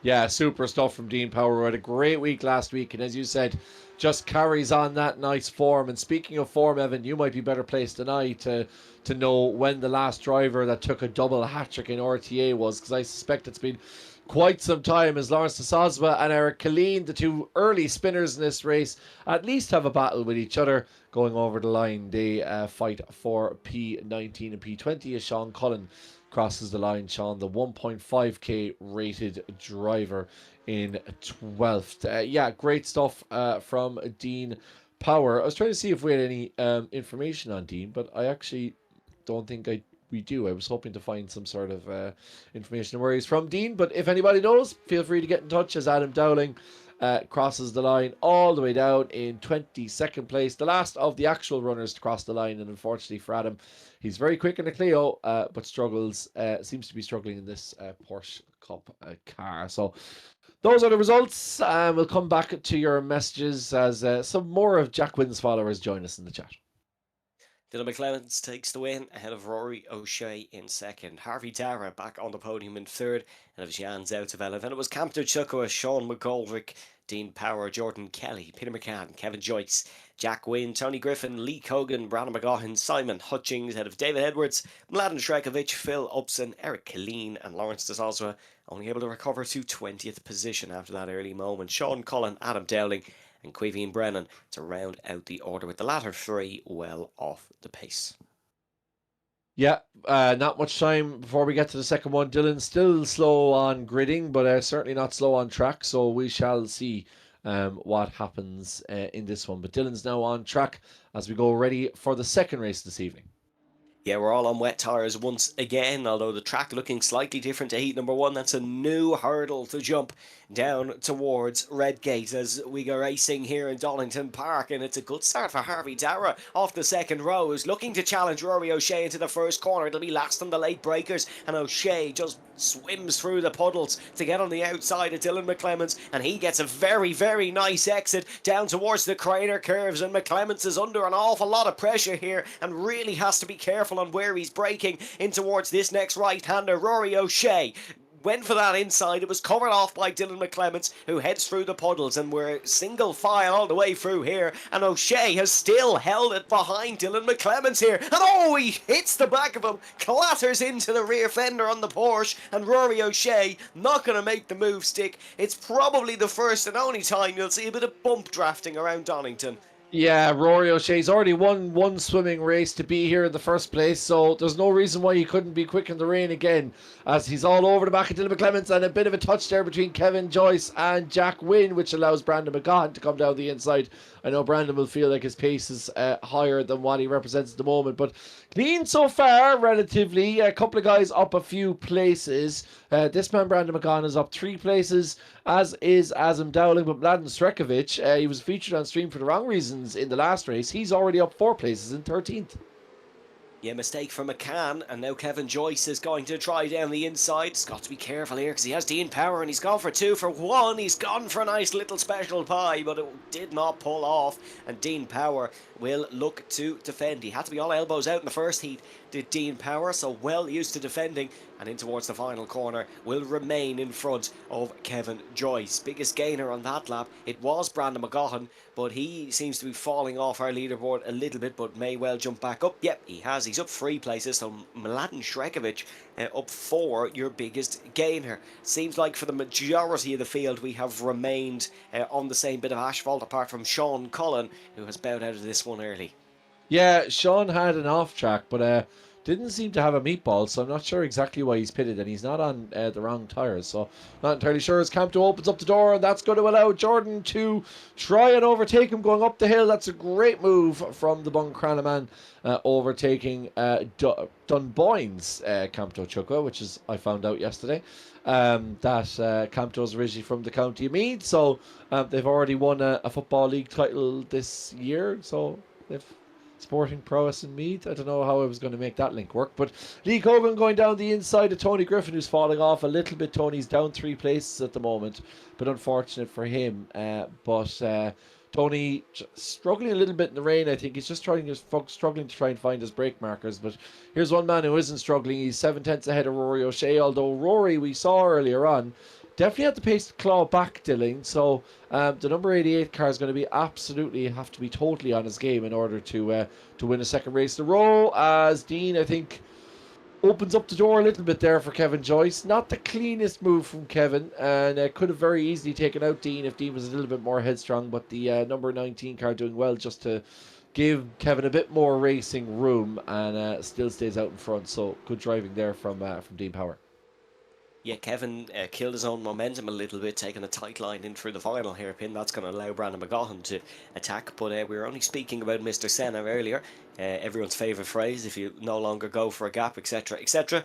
Speaker 1: Yeah, super stuff from Dean Power. We had a great week last week, and as you said, just carries on that nice form. And speaking of form, Evan, you might be better placed than I to know when the last driver that took a double hat-trick in RTA was, because I suspect it's been quite some time, as Lawrence de Sosba and Eric Killeen, the two early spinners in this race, at least have a battle with each other going over the line. They fight for P19 and P20 as Sean Cullen crosses the line. Sean, the 1.5k rated driver in 12th. Yeah, great stuff from Dean Power. I was trying to see if we had any information on Dean, but I actually don't think we do. I was hoping to find some sort of information where he's from, Dean, but if anybody knows, feel free to get in touch, as Adam Dowling crosses the line all the way down in 22nd place, the last of the actual runners to cross the line. And unfortunately for Adam, he's very quick in the Clio, but seems to be struggling in this Porsche Cup car. So those are the results. We'll come back to your messages as some more of Jack Wynn's followers join us in the chat.
Speaker 2: Dylan McClemens takes the win ahead of Rory O'Shea in second. Harvey Dara back on the podium in third, and of Jan Zouteveld. Then it was Campto Chukwa, Sean McGoldrick, Dean Power, Jordan Kelly, Peter McCann, Kevin Joyce, Jack Wynne, Tony Griffin, Lee Cogan, Brandon McGaughan, Simon Hutchings, ahead of David Edwards, Mladen Shrejkovic, Phil Upson, Eric Killeen, and Lawrence de Soswa, only able to recover to 20th position after that early moment. Sean Cullen, Adam Dowling, and Queeveen Brennan to round out the order, with the latter three well off the pace.
Speaker 1: Yeah, not much time before we get to the second one. Dylan's still slow on gridding, but certainly not slow on track, so we shall see what happens in this one. But Dylan's now on track as we go ready for the second race this evening.
Speaker 2: Yeah, we're all on wet tyres once again, although the track looking slightly different to heat number one. That's a new hurdle to jump down towards Redgate as we go racing here in Donington Park, and it's a good start for Harvey Dara off the second row, who's looking to challenge Rory O'Shea into the first corner. It'll be last on the late breakers, and O'Shea just swims through the puddles to get on the outside of Dylan McClemens, and he gets a very, very nice exit down towards the Craner curves, and McClemens is under an awful lot of pressure here and really has to be careful on where he's braking in towards this next right-hander. Rory O'Shea went for that inside. It was covered off by Dylan McClemens, who heads through the puddles, and we're single file all the way through here, and O'Shea has still held it behind Dylan McClemens here, and oh, he hits the back of him, clatters into the rear fender on the Porsche, and Rory O'Shea not going to make the move stick. It's probably the first and only time you'll see a bit of bump drafting around Donington.
Speaker 1: Yeah, Rory O'Shea's already won one swimming race to be here in the first place, so there's no reason why he couldn't be quick in the rain again, as he's all over the back of Dylan McClemens, and a bit of a touch there between Kevin Joyce and Jack Wynne, which allows Brandon McGaughan to come down the inside. I know Brandon will feel like his pace is higher than what he represents at the moment, but clean so far, relatively. A couple of guys up a few places. This man, Brandon McGaughan, is up 3 places, as is Azam Dowling, but Mladen Shrejkovic, he was featured on stream for the wrong reasons in the last race. He's already up 4 places in 13th.
Speaker 2: Yeah, mistake for McCann, and now Kevin Joyce is going to try down the inside. He's got to be careful here because he has Dean Power, and he's gone for 2 for 1. He's gone for a nice little special pie, but it did not pull off, and Dean Power will look to defend. He had to be all elbows out in the first heat, did Dean Power, so well used to defending, and in towards the final corner will remain in front of Kevin Joyce. Biggest gainer on that lap, it was Brandon McGaughan, but he seems to be falling off our leaderboard a little bit, but may well jump back up. Yep, he has. He's up 3 places, so Mladen Shrejkovic up 4, your biggest gainer. Seems like for the majority of the field we have remained on the same bit of asphalt, apart from Sean Cullen, who has bowed out of this one early.
Speaker 1: Yeah, Sean had an off track, but didn't seem to have a meatball, so I'm not sure exactly why he's pitted, and he's not on the wrong tyres, so not entirely sure. As Campto opens up the door, and that's going to allow Jordan to try and overtake him going up the hill. That's a great move from the Buncrana man, overtaking Dunboyne's Campto Chukwa, which is, I found out yesterday, that Campto's originally from the county of Meath, so they've already won a Football League title this year, so they've sporting prowess in Meath. I don't know how I was going to make that link work, but Lee Cogan going down the inside of Tony Griffin, who's falling off a little bit. Tony's down 3 places at the moment, but unfortunate for him. But Tony struggling a little bit in the rain. I think he's just struggling to try and find his brake markers. But here's one man who isn't struggling. He's 7/10 ahead of Rory O'Shea, although Rory, we saw earlier on, definitely had the pace to claw back Dylan, so the number 88 car is going to be have to be totally on his game in order to win a second race in a row, as Dean, I think, opens up the door a little bit there for Kevin Joyce. Not the cleanest move from Kevin, and could have very easily taken out Dean if Dean was a little bit more headstrong, but the number 19 car doing well just to give Kevin a bit more racing room, and still stays out in front, so good driving there from Dean Power.
Speaker 2: Yeah, Kevin killed his own momentum a little bit, taking a tight line in through the final hairpin. That's going to allow Brandon McGaughan to attack. But we were only speaking about Mr. Senna earlier. Everyone's favourite phrase, if you no longer go for a gap, etc., etc.,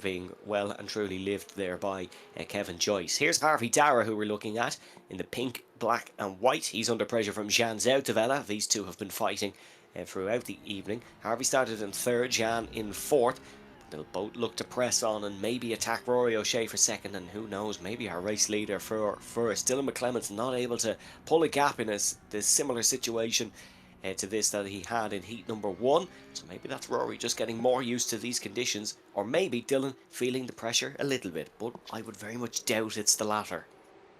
Speaker 2: being well and truly lived there by Kevin Joyce. Here's Harvey Dara, who we're looking at, in the pink, black and white. He's under pressure from Jan Zouteveld. These two have been fighting throughout the evening. Harvey started in 3rd, Jan in 4th. They'll both look to press on and maybe attack Rory O'Shea for 2nd, and who knows, maybe our race leader for first. Dylan McClemens not able to pull a gap in this similar situation to this that he had in heat number 1. So maybe that's Rory just getting more used to these conditions, or maybe Dylan feeling the pressure a little bit, but I would very much doubt it's the latter.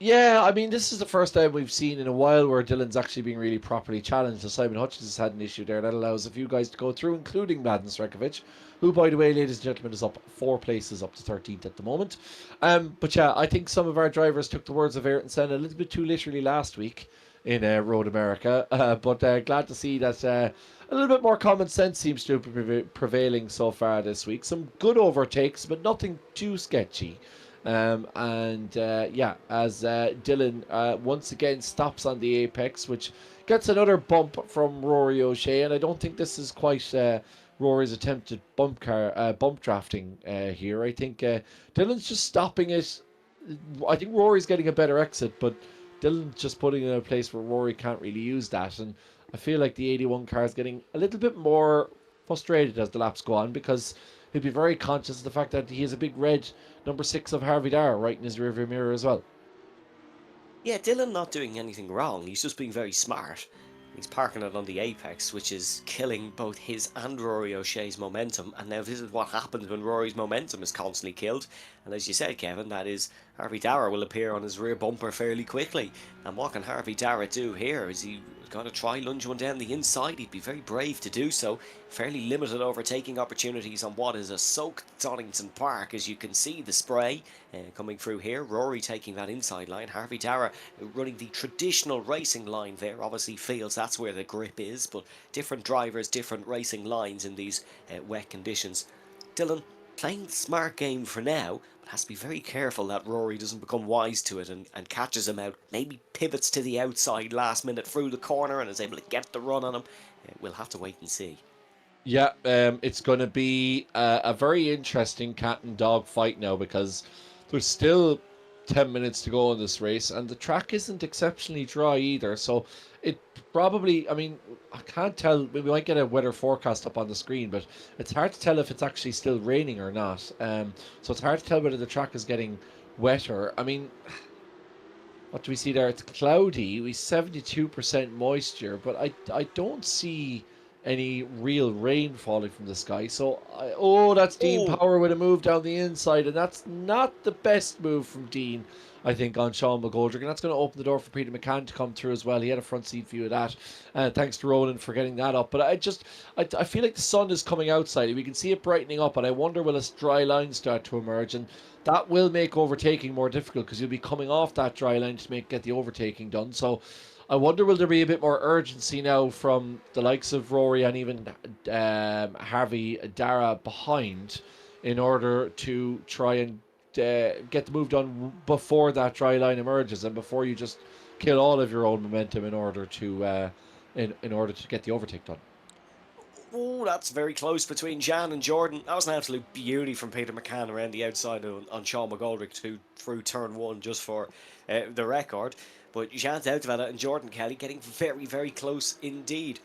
Speaker 1: Yeah, I mean, this is the first time we've seen in a while where Dylan's actually being really properly challenged. So Simon Hutchins has had an issue there. That allows a few guys to go through, including Mladen Srekovic, who, by the way, ladies and gentlemen, is up 4 places, up to 13th at the moment. But yeah, I think some of our drivers took the words of Ayrton Senna a little bit too literally last week in Road America. But glad to see that a little bit more common sense seems to be prevailing so far this week. Some good overtakes, but nothing too sketchy. Yeah, as Dylan once again stops on the apex, which gets another bump from Rory O'Shea, and I don't think this is quite Rory's attempted bump drafting here. I think Dylan's just stopping it. I think Rory's getting a better exit, but Dylan's just putting it in a place where Rory can't really use that, and I feel like the 81 car is getting a little bit more frustrated as the laps go on, because he'll be very conscious of the fact that he has a big red number 6 of Harvey Dara right in his rearview mirror as well.
Speaker 2: Yeah, Dylan not doing anything wrong. He's just being very smart. He's parking it on the apex, which is killing both his and Rory O'Shea's momentum. And now this is what happens when Rory's momentum is constantly killed. And as you said, Kevin, that is Harvey Dara will appear on his rear bumper fairly quickly. And what can Harvey Dara do here? Is he going to try lunge one down the inside? He'd be very brave to do so. Fairly limited overtaking opportunities on what is a soaked Donington Park, as you can see the spray coming through here. Rory taking that inside line. Harvey Dara running the traditional racing line there. Obviously feels that's where the grip is, but different drivers, different racing lines in these wet conditions. Dylan playing the smart game for now, but has to be very careful that Rory doesn't become wise to it and catches him out. Maybe pivots to the outside last minute through the corner and is able to get the run on him. We'll have to wait and see.
Speaker 1: Yeah, it's going to be a very interesting cat and dog fight now, because there's still 10 minutes to go in this race, and the track isn't exceptionally dry either. So it probably, I mean, I can't tell. We might get a weather forecast up on the screen, but it's hard to tell if it's actually still raining or not. So it's hard to tell whether the track is getting wetter. I mean, what do we see there? It's cloudy. We 72% moisture, but I don't see any real rain falling from the sky. So, that's Dean Power with a move down the inside, and that's not the best move from Dean, I think, on Sean McGoldrick, and that's going to open the door for Peter McCann to come through as well. He had a front seat view of that. Thanks to Roland for getting that up. But I feel like the sun is coming outside. We can see it brightening up, and I wonder will a dry line start to emerge, and that will make overtaking more difficult, because you'll be coming off that dry line to get the overtaking done. So I wonder will there be a bit more urgency now from the likes of Rory and even Harvey Dara behind, in order to try and get the move done before that dry line emerges, and before you just kill all of your own momentum in order to in order to get the overtake done.
Speaker 2: Oh, that's very close between Jan and Jordan. That was an absolute beauty from Peter McCann around the outside on Sean McGoldrick through turn 1, just for the record. But Jan Tautvela and Jordan Kelly getting very, very close indeed.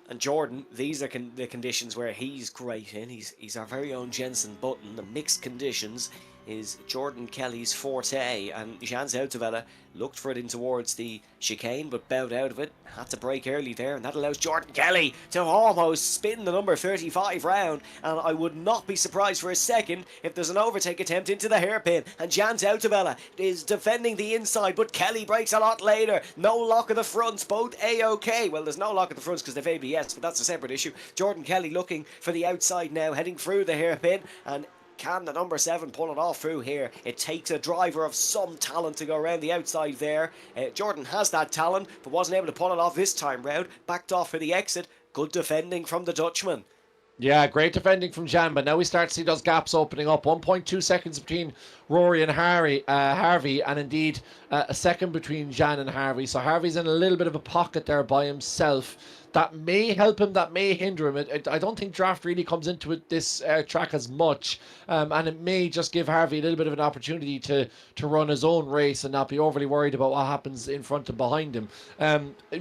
Speaker 2: And Jordan, these are the conditions where he's great in. He's our very own Jensen Button. The mixed conditions is Jordan Kelly's forte, and Jan Tautvela looked for it in towards the chicane but bowed out of it, had to brake early there, and that allows Jordan Kelly to almost spin the number 35 round. And I would not be surprised for a second if there's an overtake attempt into the hairpin, and Jan Tautvela is defending the inside, but Kelly brakes a lot later. No lock of the fronts, both A-OK. Well, there's no lock of the fronts because they've ABS, but that's a separate issue. Jordan Kelly looking for the outside now, heading through the hairpin, and can the number 7 pull it off through here? It takes a driver of some talent to go around the outside there. Jordan has that talent, but wasn't able to pull it off this time round. Backed off for the exit. Good defending from the Dutchman.
Speaker 1: Yeah, great defending from Jan, but now we start to see those gaps opening up. 1.2 seconds between Rory and Harvey, and indeed a second between Jan and Harvey. So Harvey's in a little bit of a pocket there by himself. That may help him, that may hinder him. I don't think draft really comes into this track as much, and it may just give Harvey a little bit of an opportunity to run his own race and not be overly worried about what happens in front and behind him.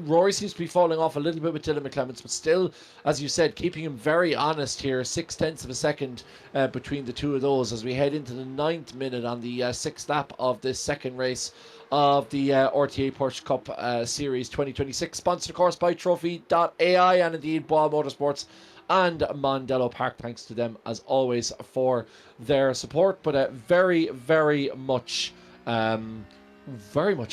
Speaker 1: Rory seems to be falling off a little bit with Dylan McClements, but still, as you said, keeping him very honest here. 0.6 of a second between the two of those as we head into the 9th minute on the 6th lap of this second race of the RTA Porsche Cup Series 2026, sponsored of course by Trophy.ie. RTA, and indeed Ball Motorsports and Mondello Park. Thanks to them as always for their support. But very much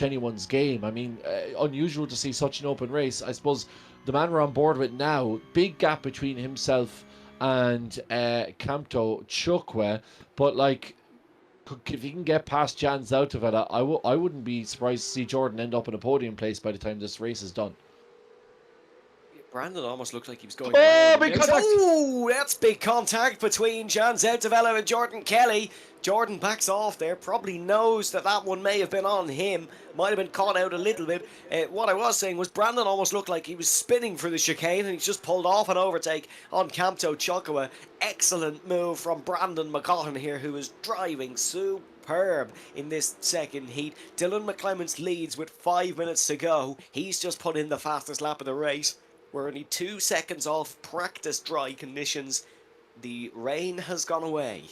Speaker 1: anyone's game. I mean, unusual to see such an open race. I suppose the man we're on board with now, big gap between himself and Kamto Chukwe, but like, if he can get past Jan Zautovela, I wouldn't be surprised to see Jordan end up in a podium place by the time this race is done.
Speaker 2: Brandon almost looked like he was going
Speaker 1: big contact!
Speaker 2: Oh, that's big contact between Jan Zautovela and Jordan Kelly. Jordan backs off there, probably knows that one may have been on him, might have been caught out a little bit. What I was saying was Brandon almost looked like he was spinning for the chicane, and he's just pulled off an overtake on Kamto Chukwe. Excellent move from Brandon McCaughton here, who is driving superb in this second heat. Dylan McClements leads with 5 minutes to go. He's just put in the fastest lap of the race. We're only 2 seconds off practice dry conditions. The rain has gone away.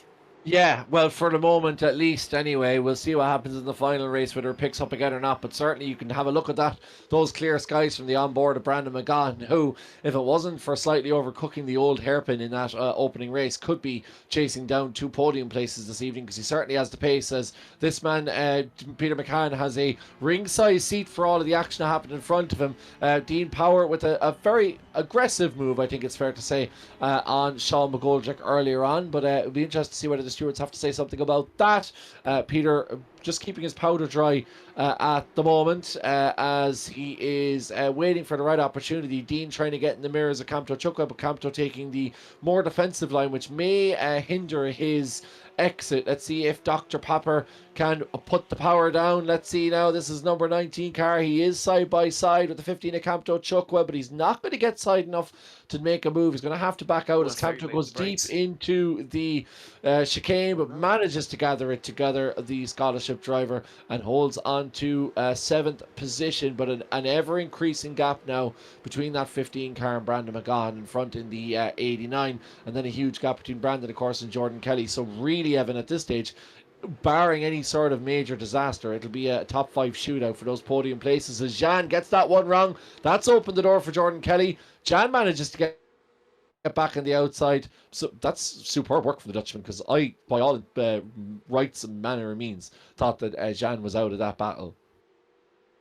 Speaker 1: Yeah, well, for the moment at least, anyway. We'll see what happens in the final race, whether it picks up again or not. But certainly you can have a look at those clear skies from the onboard of Brandon McGahan, who, if it wasn't for slightly overcooking the old hairpin in that opening race, could be chasing down 2 podium places this evening, because he certainly has the pace. As this man, Peter McCann, has a ring-size seat for all of the action that happened in front of him. Dean Power with a very aggressive move, I think it's fair to say, on Sean McGoldrick earlier on. But it'll be interesting to see whether the stewards have to say something about that. Peter just keeping his powder dry at the moment, as he is waiting for the right opportunity. Dean trying to get in the mirrors of Kamto Chukwe, but Kamto taking the more defensive line, which may hinder his exit. Let's see if Dr. Popper can put the power down. Let's see now. This is number 19 car. He is side by side with the 15 of Kamto Chukwe, but he's not going to get side enough to make a move. He's going to have to back out as Kamto goes deep into the chicane, but manages to gather it together, the scholarship driver, and holds on to 7th position. But an ever increasing gap now between that 15 car and Brandon McGahan in front in the 89, and then a huge gap between Brandon, of course, and Jordan Kelly. So really, Evan, at this stage, barring any sort of major disaster, it'll be a top 5 shootout for those podium places. As Jan gets that one wrong, that's opened the door for Jordan Kelly. Jan manages to get back on the outside. So that's superb work from the Dutchman, because I, by all rights and manner and means, thought that Jan was out of that battle.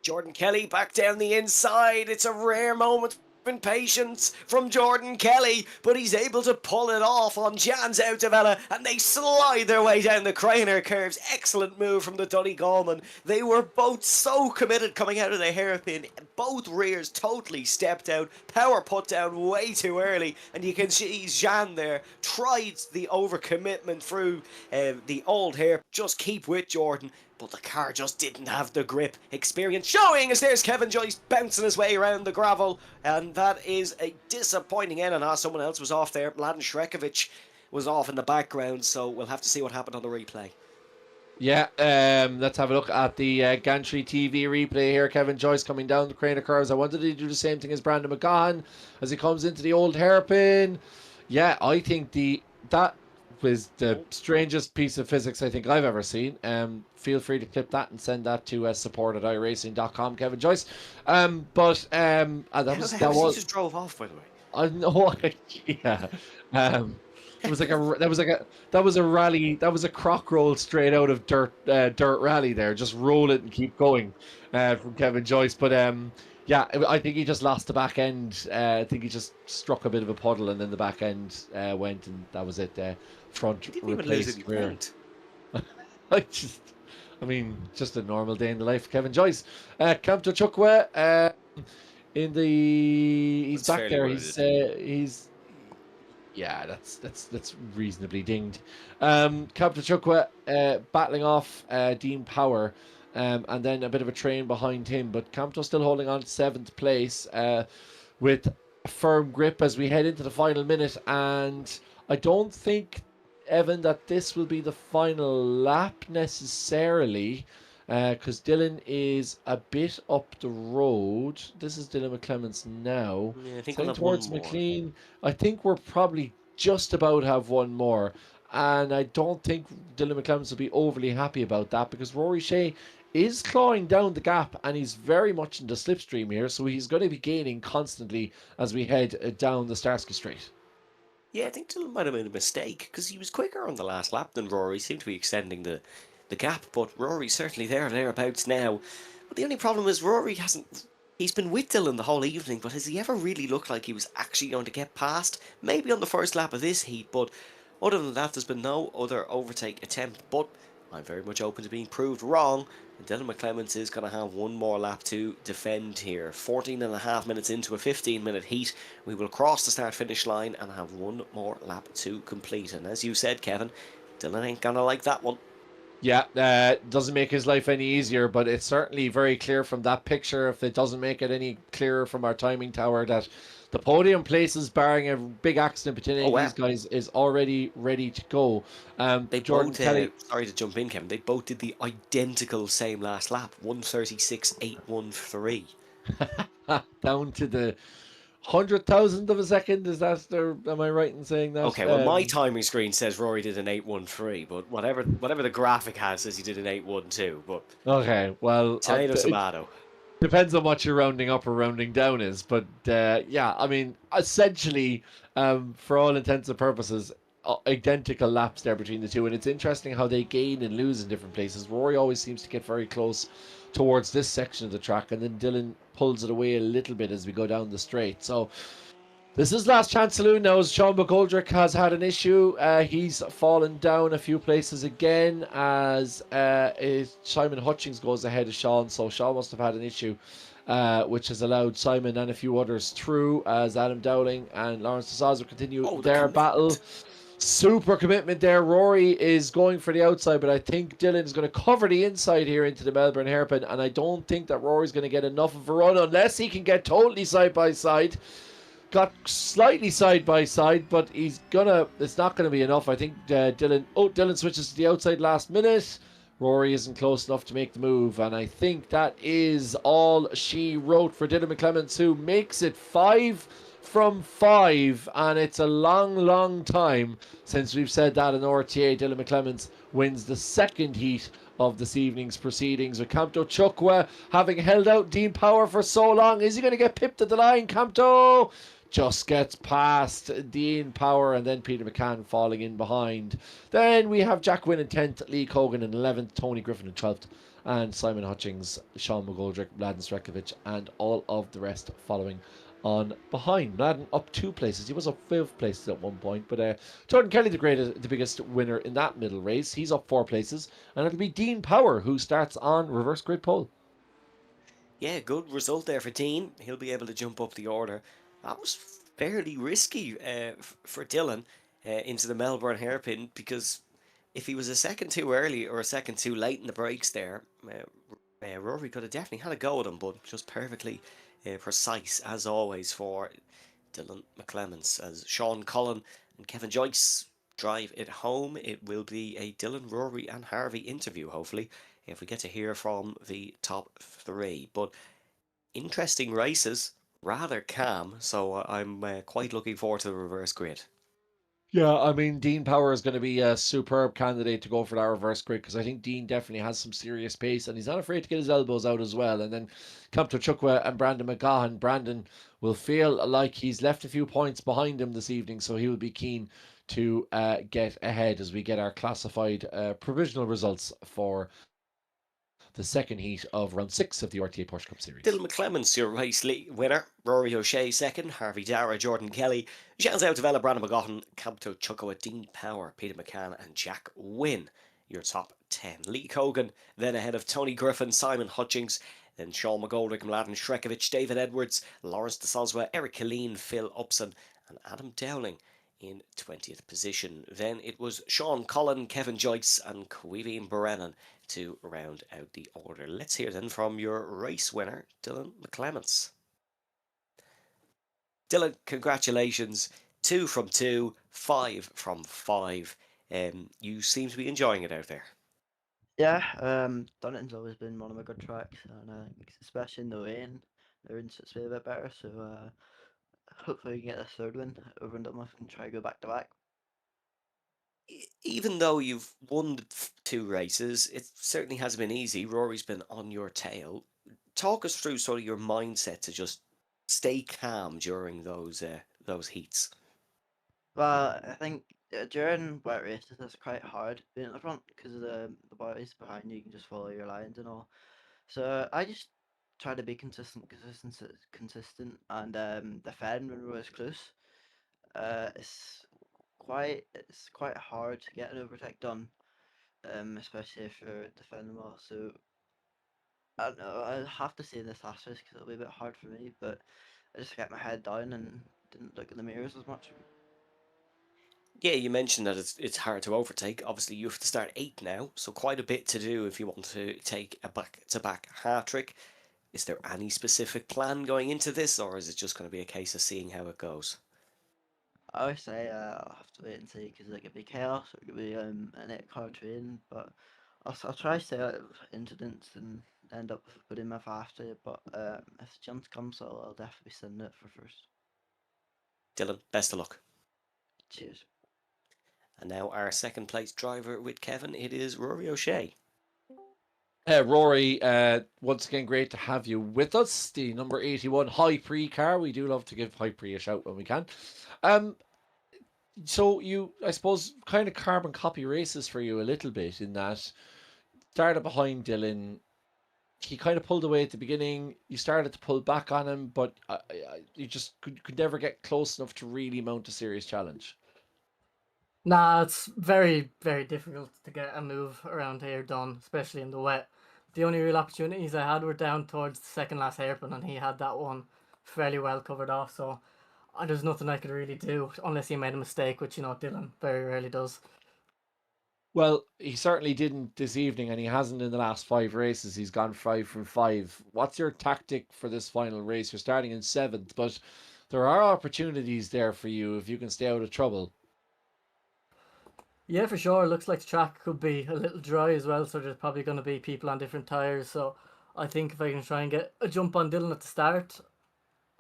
Speaker 2: Jordan Kelly back down the inside. It's a rare moment in patience from Jordan Kelly, but he's able to pull it off on Jan Zautovela, and they slide their way down the Craner curves. Excellent move from the Donegalman. They were both so committed coming out of the hairpin. Both rears totally stepped out. Power put down way too early, and you can see Jan there tried the overcommitment through the old hair. Just keep with Jordan, but the car just didn't have the grip. Experience showing as there's Kevin Joyce bouncing his way around the gravel, and that is a disappointing end. And someone else was off there. Mladen Shrekovic was off in the background, so we'll have to see what happened on the replay.
Speaker 1: Yeah, let's have a look at the Gantry TV replay here. Kevin Joyce coming down the Craner curves. I wanted to do the same thing as Brandon McGahan as he comes into the old hairpin. Yeah, I think that was the strangest piece of physics I think I've ever seen. Feel free to clip that and send that to support@iracing.com, Kevin Joyce. That was
Speaker 2: he just drove off, by the way.
Speaker 1: I know. Yeah. It was a rally. That was a croc roll straight out of dirt rally there. Just roll it and keep going from Kevin Joyce. But yeah, I think he just lost the back end. I think he just struck a bit of a puddle, and then the back end went, and that was it. Front
Speaker 2: didn't even lose any point.
Speaker 1: I mean, just a normal day in the life of Kevin Joyce. Kamto Chukwe, he's
Speaker 2: That's
Speaker 1: back there.
Speaker 2: He's
Speaker 1: yeah, that's reasonably dinged. Kamto Chukwe battling off Dean Power, and then a bit of a train behind him. But Kamto still holding on to 7th place with a firm grip as we head into the final minute. And I don't think, Evan, that this will be the final lap necessarily, because Dylan is a bit up the road. This is Dylan McClements now.
Speaker 2: Yeah, I think
Speaker 1: we'll towards McLean. I think we're probably just about have one more. And I don't think Dylan McClements will be overly happy about that, because Rory Shea is clawing down the gap, and he's very much in the slipstream here, so he's going to be gaining constantly as we head down the Starsky Straight.
Speaker 2: Yeah, I think Dylan might have made a mistake because he was quicker on the last lap than Rory. Seemed to be extending the gap, but Rory's certainly there thereabouts now. But the only problem is Rory hasn't. He's been with Dylan the whole evening, but has he ever really looked like he was actually going to get past? Maybe on the first lap of this heat, but other than that, there's been no other overtake attempt. But I'm very much open to being proved wrong. And Dylan McClements is going to have one more lap to defend here. 14 and a half minutes into a 15-minute heat. We will cross the start-finish line and have one more lap to complete. And as you said, Kevin, Dylan ain't going to like that one.
Speaker 1: Yeah, doesn't make his life any easier, but it's certainly very clear from that picture, if it doesn't make it any clearer from our timing tower, that the podium places, barring a big accident between any
Speaker 2: Oh,
Speaker 1: of
Speaker 2: wow.
Speaker 1: these guys, is already ready to go.
Speaker 2: They
Speaker 1: Jordan
Speaker 2: both,
Speaker 1: Kelly,
Speaker 2: sorry to jump in, Kevin, they both did the identical same last lap, 136.813.
Speaker 1: down to the 100,000th of a second. Is that there? Am I right in saying that?
Speaker 2: Okay, well, my timing screen says Rory did an 813, but whatever the graphic has says he did an 812. But
Speaker 1: Okay, well,
Speaker 2: tomato, tomato.
Speaker 1: depends on what you're rounding up or rounding down is, but yeah, I mean, essentially, for all intents and purposes, identical laps there between the two, and it's interesting how they gain and lose in different places. Rory always seems to get very close towards this section of the track, and then Dylan pulls it away a little bit as we go down the straight. So this is last chance saloon now, as Sean McGoldrick has had an issue. He's fallen down a few places again as Simon Hutchings goes ahead of Sean. So Sean must have had an issue, which has allowed Simon and a few others through, as Adam Dowling and Lawrence DeSauza continue
Speaker 2: Oh, the
Speaker 1: their battle.
Speaker 2: commitment.
Speaker 1: Super commitment there. Rory is going for the outside, but I think Dylan is going to cover the inside here into the Melbourne hairpin, and I don't think that Rory's going to get enough of a run unless he can get totally side by side. Got slightly side by side, but it's not gonna be enough. I think Dylan switches to the outside last minute. Rory isn't close enough to make the move, and I think that is all she wrote for Dylan McClements, who makes it 5 from 5, and it's a long time since we've said that in RTA. Dylan McClements wins the second heat of this evening's proceedings, with Campto Chukwa having held out Dean Power for so long. Is he going to get pipped at the line? Campto just gets past Dean Power, and then Peter McCann falling in behind. Then we have Jack Wynn in 10th, Lee Cogan in 11th, Tony Griffin in 12th, and Simon Hutchings, Sean McGoldrick, Mladen Strekovic, and all of the rest following on behind. Mladen up 2 places. He was up 5 places at one point, but Jordan Kelly, the biggest winner in that middle race, he's up 4 places, and it'll be Dean Power who starts on reverse grid pole.
Speaker 2: Yeah, good result there for Dean. He'll be able to jump up the order. That was fairly risky for Dylan into the Melbourne hairpin, because if he was a second too early or a second too late in the breaks there, Rory could have definitely had a go at him, but just perfectly precise as always for Dylan McClements. As Sean Cullen and Kevin Joyce drive it home, it will be a Dylan, Rory, and Harvey interview, hopefully, if we get to hear from the top 3. But interesting races, rather calm, so I'm quite looking forward to the reverse grid.
Speaker 1: Yeah, I mean, Dean Power is going to be a superb candidate to go for that reverse grid, because I think Dean definitely has some serious pace, and he's not afraid to get his elbows out as well. And then Campto Chukwa and Brandon McGahan. Brandon will feel like he's left a few points behind him this evening, so he will be keen to get ahead as we get our classified provisional results for the second heat of round 6 of the RTA Porsche Cup Series.
Speaker 2: Dylan McClements, your race winner. Rory O'Shea second. Harvey Dara, Jordan Kelly. Shouts out to Vela, Brandon McGahan, Campto Chukwa, Dean Power, Peter McCann, and Jack Wynn. Your top 10. Lee Cogan, then ahead of Tony Griffin, Simon Hutchings, then Sean McGoldrick, Mladen Strekovic, David Edwards, Lawrence DeSauza, Eric Killeen, Phil Upson, and Adam Dowling in 20th position. Then it was Sean Cullen, Kevin Joyce, and Quillian Brennan to round out the order. Let's hear then from your race winner, Dylan McClements. Dylan, congratulations. 2 from 2, 5 from 5. You seem to be enjoying it out there.
Speaker 3: Yeah, Donington's always been one of my good tracks, and especially in the rain, the rain suits me a bit better. So hopefully we can get a third win over and done with and try to go back to back.
Speaker 2: Even though you've won the two races, it certainly hasn't been easy. Rory's been on your tail. Talk us through sort of your mindset to just stay calm during those heats.
Speaker 3: Well, I think during wet races it's quite hard being at the front because the boys behind you can just follow your lines and all. So I just try to be consistent, and defend when we're close. It's quite hard to get an overtake done, especially if you're defending well. So I don't know. I have to say this last race because it'll be a bit hard for me, but I just kept my head down and didn't look in the mirrors as much.
Speaker 2: Yeah, you mentioned that it's hard to overtake. Obviously, you have to start eight now, so quite a bit to do if you want to take a back-to-back hat trick. Is there any specific plan going into this, or is it just going to be a case of seeing how it goes?
Speaker 3: I always say I'll have to wait and see because it could be chaos or it could be an 8 car train, but I'll try to stay out of incidents and end up putting my faster. But if the chance comes, I'll definitely send it for first.
Speaker 2: Dylan, best of luck.
Speaker 3: Cheers.
Speaker 2: And now our second place driver with Kevin, it is Rory O'Shea.
Speaker 1: Rory, once again, great to have you with us. The number 81 High Pre car. We do love to give High Pre a shout when we can. Um, so you, I suppose, kind of carbon copy races for you a little bit in that started behind Dylan. He kind of pulled away at the beginning. You started to pull back on him, but you just could never get close enough to really mount a serious challenge.
Speaker 4: Nah, it's very, very difficult to get a move around here done, especially in the wet. The only real opportunities I had were down towards the second last hairpin, and he had that one fairly well covered off. So there's nothing I could really do unless he made a mistake, which Dylan very rarely does.
Speaker 1: Well, he certainly didn't this evening, and he hasn't in the last five races. He's gone 5 from 5. What's your tactic for this final race? You're starting in seventh, but there are opportunities there for you if you can stay out of trouble.
Speaker 4: Yeah, for sure. Looks like the track could be a little dry as well, so there's probably going to be people on different tires. So I think if I can try and get a jump on Dylan at the start,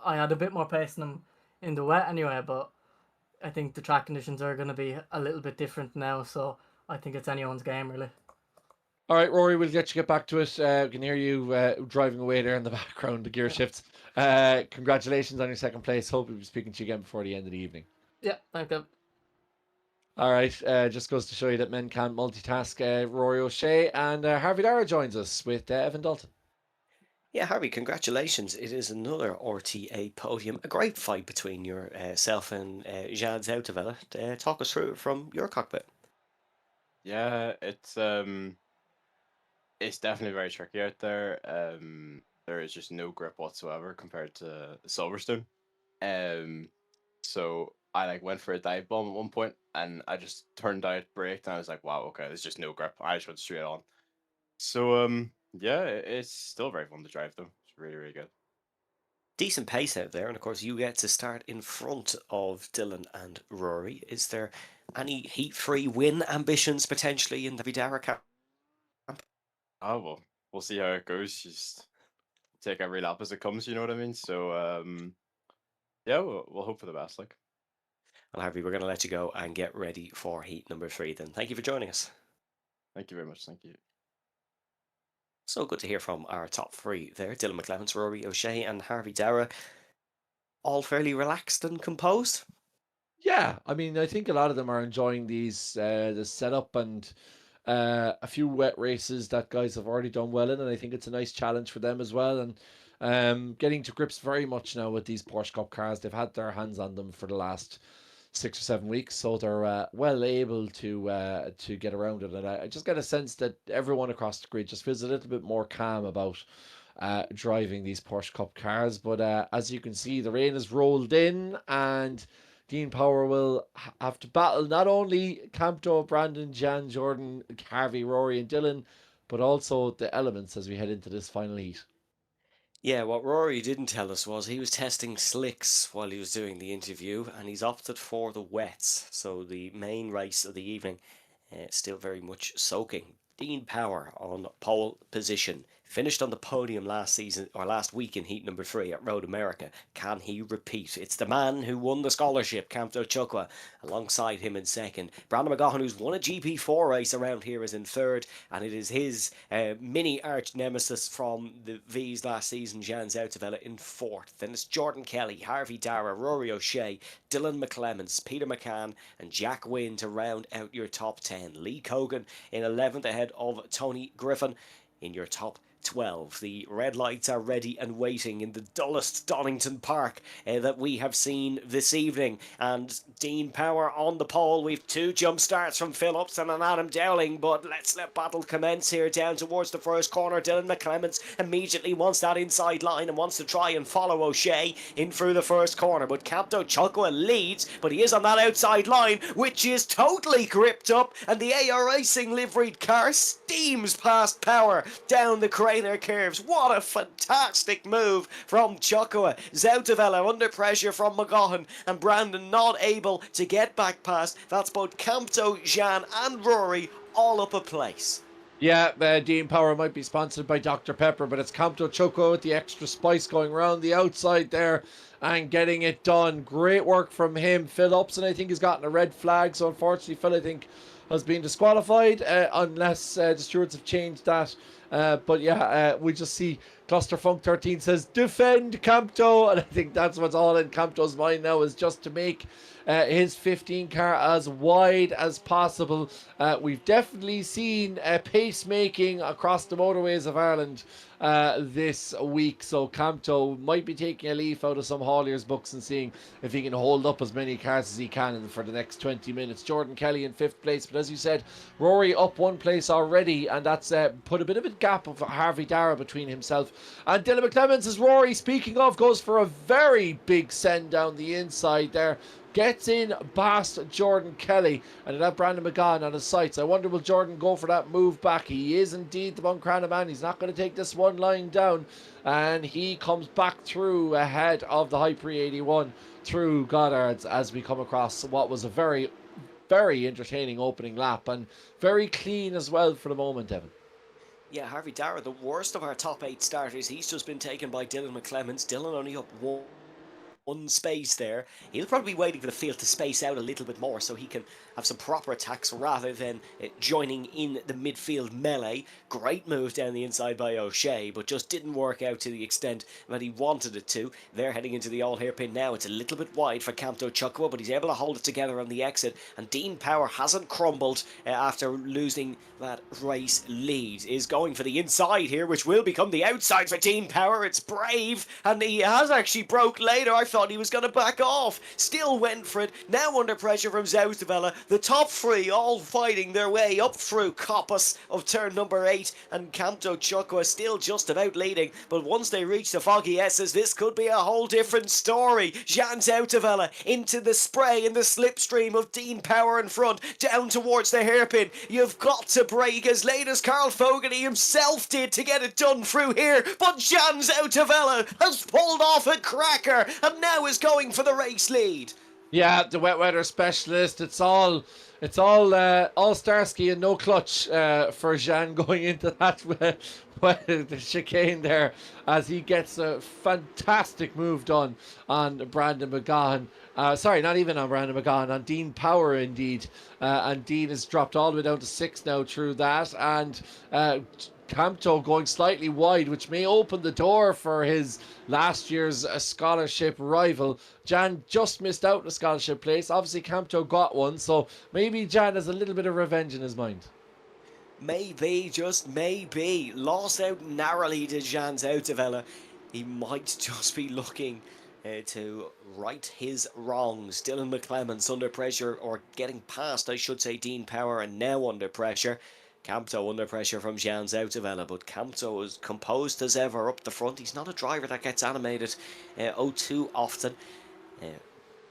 Speaker 4: I had a bit more pace than him in the wet anyway, but I think the track conditions are going to be a little bit different now, so I think it's anyone's game, really.
Speaker 1: All right, Rory, we'll get back to it. We can hear you driving away there in the background, the gear shifts. Congratulations on your second place. Hope we'll be speaking to you again before the end of the evening.
Speaker 4: Yeah, thank you.
Speaker 1: All right, just goes to show you that men can't multitask. Rory O'Shea and Harvey Dara joins us with Evan Dalton.
Speaker 2: Yeah, Harvey, congratulations. It is another RTA podium. A great fight between yourself and Jan Zoutevella. Talk us through it from your cockpit.
Speaker 5: Yeah, it's definitely very tricky out there. There is just no grip whatsoever compared to Silverstone. Um, so I like went for a dive bomb at one point, and I just turned out, braked, and I was like, "Wow, okay, there's just no grip." I just went straight on. So yeah, it's still very fun to drive though. It's really really good.
Speaker 2: Decent pace out there, and of course, you get to start in front of Dylan and Rory. Is there any heat free win ambitions potentially in the Vidara camp?
Speaker 5: Oh well, we'll see how it goes. Just take every lap as it comes. You know what I mean? So yeah, we'll hope for the best. Like,
Speaker 2: Well, Harvey, we're going to let you go and get ready for heat number 3 then. Thank you for joining us.
Speaker 5: thank you very much. Thank you.
Speaker 2: So good to hear from our top 3 there, Dylan McLevens, Rory O'Shea and Harvey Dara. All fairly relaxed and composed.
Speaker 1: Yeah, I mean, I think a lot of them are enjoying the setup and a few wet races that guys have already done well in, and I think it's a nice challenge for them as well. And getting to grips very much now with these Porsche Cup cars. They've had their hands on them for the last 6 or 7 weeks, so they're well able to get around it. And I just get a sense that everyone across the grid just feels a little bit more calm about driving these Porsche Cup cars. But as you can see, the rain has rolled in, and Dean Power will have to battle not only Campto, Brandon, Jan, Jordan, Harvey, Rory, and Dylan, but also the elements as we head into this final heat.
Speaker 2: Yeah, what Rory didn't tell us was he was testing slicks while he was doing the interview, and he's opted for the wets. So the main race of the evening still very much soaking. Dean Power on pole position, Finished on the podium last season or last week in heat number 3 at Road America. Can he repeat? It's the man who won the scholarship, Camto Chukwa, alongside him in second. Brandon McGaughan, who's won a GP4 race around here, is in third, and it is his mini arch nemesis from the V's last season, Jan Zoutevella, in fourth. Then it's Jordan Kelly, Harvey Dara, Rory O'Shea, Dylan McClements, Peter McCann, and Jack Wynne to round out your top 10. Lee Cogan in 11th ahead of Tony Griffin in your top 12. The red lights are ready and waiting in the dullest Donington Park that we have seen this evening. And Dean Power on the pole. We've 2 jump starts from Phillips and an Adam Dowling, but let's let battle commence here down towards the first corner. Dylan McClements immediately wants that inside line and wants to try and follow O'Shea in through the first corner, but Camto Chukwa leads, but he is on that outside line, which is totally gripped up, and the AR Racing liveried car steams past Power down the Craner curves. What a fantastic move from Chukwa. Zoutevella under pressure from McGaughan, and Brandon not able to get back past. That's both Camto, Jean and Rory all up a place.
Speaker 1: Yeah, Dean Power might be sponsored by Dr. Pepper, but it's Camto Chukwa with the extra spice going around the outside there and getting it done. Great work from him. Phil Upson, I think, has gotten a red flag, so unfortunately Phil, I think, has been disqualified unless the stewards have changed that. But yeah, we just see Clusterfunk 13 says, defend Camto, and I think that's what's all in Camto's mind now, is just to make his 15 car as wide as possible. We've definitely seen pacemaking across the motorways of Ireland this week, so Camto might be taking a leaf out of some hauliers' books and seeing if he can hold up as many cars as he can for the next 20 minutes. Jordan Kelly in 5th place, but as you said, Rory up 1 place already, and that's put a bit of a gap of Harvey Dara between himself and Dylan McClements, as Rory, speaking of, goes for a very big send down the inside there. Gets in past Jordan Kelly, and he'll have Brandon McGaughan on his sights. I wonder, will Jordan go for that move back? He is indeed the Buncrana man. He's not going to take this one line down, and he comes back through ahead of the High Pre 81 through Goddard's as we come across what was a very, very entertaining opening lap, and very clean as well for the moment, Evan.
Speaker 2: Yeah, Harvey Dara, the worst of our top 8 starters. He's just been taken by Dylan McClements. Dylan only up one space there. He'll probably be waiting for the field to space out a little bit more so he can have some proper attacks rather than joining in the midfield melee. Great move down the inside by O'Shea, but just didn't work out to the extent that he wanted it to. They're heading into the all hairpin now. It's a little bit wide for Camto Chukwa, but he's able to hold it together on the exit, and Dean Power hasn't crumbled after losing that race lead. Is going for the inside here, which will become the outside for Dean Power. It's brave, and he has actually broke later. I thought he was going to back off. Still went for it. Now under pressure from Zoutevella. The top 3 all fighting their way up through Coppice of turn number 8, and Camto Chukwa still just about leading, but once they reach the Foggy S's, this could be a whole different story. Jan Zoutevella into the spray in the slipstream of Dean Power in front, down towards the hairpin. You've got to brake as late as Carl Fogarty himself did to get it done through here, but Jan Zoutevella has pulled off a cracker and now is going for the race lead.
Speaker 1: Yeah, the wet weather specialist. It's all Starsky and no clutch for Jean going into that the chicane there, as he gets a fantastic move done on Brandon McGaughan. Sorry, not even on Brandon McGaughan, on Dean Power indeed. And Dean has dropped all the way down to 6 now through that, and Camto going slightly wide, which may open the door for his last year's scholarship rival. Jan just missed out in a scholarship place. Obviously, Camto got one, so maybe Jan has a little bit of revenge in his mind.
Speaker 2: Maybe, just maybe. Lost out narrowly to Jan Zoutevella. He might just be looking to right his wrongs. Dylan McClements under pressure, or getting past, I should say, Dean Power, and now under pressure. Camto under pressure from Jan Zoutevella, but Camto is composed as ever up the front. He's not a driver that gets animated too often.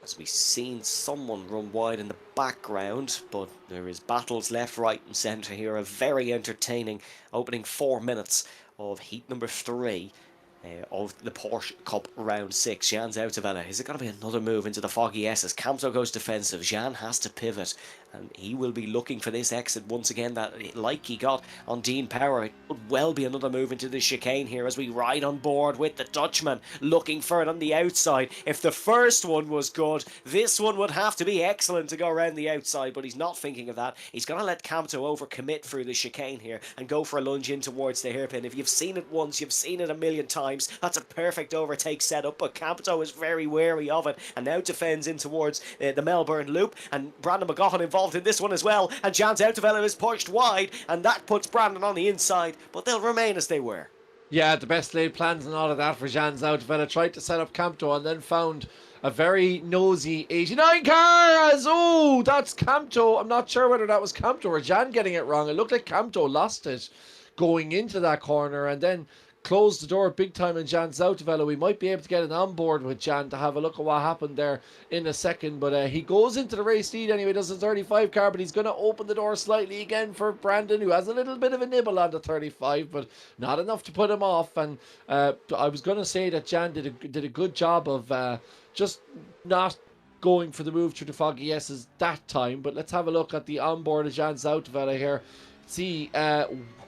Speaker 2: As we've seen someone run wide in the background, but there is battles left, right and centre here. A very entertaining opening 4 minutes of heat number 3 of the Porsche Cup round 6. Jan Zoutevella. Is it going to be another move into the Foggy S's? Camto goes defensive. Jan has to pivot, and he will be looking for this exit once again, that like he got on Dean Power. It could well be another move into the chicane here as we ride on board with the Dutchman, looking for it on the outside. If the first one was good, this one would have to be excellent to go around the outside, but he's not thinking of that. He's going to let Camto overcommit through the chicane here and go for a lunge in towards the hairpin. If you've seen it once, you've seen it a million times. That's a perfect overtake setup, but Camto is very wary of it and now defends in towards the Melbourne loop, and Brandon McGaughan involved in this one as well, and Jan Zoutevella is pushed wide, and that puts Brandon on the inside, but they'll remain as they were.
Speaker 1: Yeah, the best laid plans and all of that for Jan Zoutevella. Tried to set up Camto and then found a very nosy 89 cars. Oh, that's Camto. I'm not sure whether that was Camto or Jan getting it wrong. It looked like Camto lost it going into that corner and then closed the door big time in Jan Zoutevella. We might be able to get it on board with Jan to have a look at what happened there in a second, but he goes into the race lead anyway, does a 35 car, but he's going to open the door slightly again for Brandon, who has a little bit of a nibble on the 35, but not enough to put him off. And I was going to say that Jan did a good job of just not going for the move through the foggy S's that time, but let's have a look at the onboard of Jan Zoutevella here. See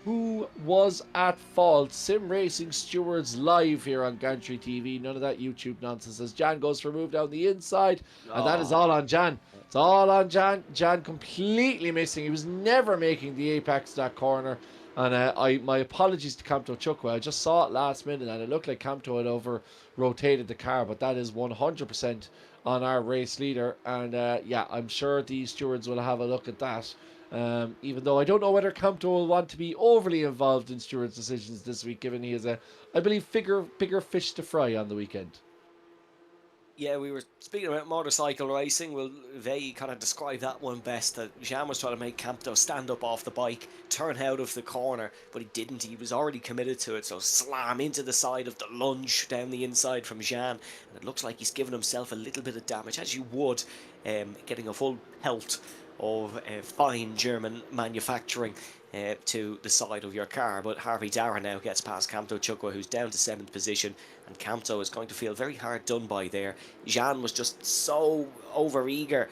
Speaker 1: who was at fault. Sim Racing Stewards live here on Gantry TV. None of that YouTube nonsense as Jan goes for a move down the inside, and that is all on Jan. It's all on Jan. Jan completely missing. He was never making the apex of that corner. And my apologies to Camto Chukwu. I just saw it last minute and it looked like Camto had over rotated the car, but that is 100% on our race leader. And yeah, I'm sure these stewards will have a look at that. Even though I don't know whether Camto will want to be overly involved in stewards' decisions this week, given he is I believe, bigger fish to fry on the weekend.
Speaker 2: Yeah, we were speaking about motorcycle racing. Well, they kind of described that one best, that Jean was trying to make Camto stand up off the bike, turn out of the corner, but he didn't. He was already committed to it, so slam into the side of the lunge down the inside from Jean. And it looks like he's given himself a little bit of damage, as you would, getting a full pelt of fine German manufacturing to the side of your car. But Harvey Dara now gets past Camto Chukwu, who's down to 7th position, and Camto is going to feel very hard done by there. Jean was just so over-eager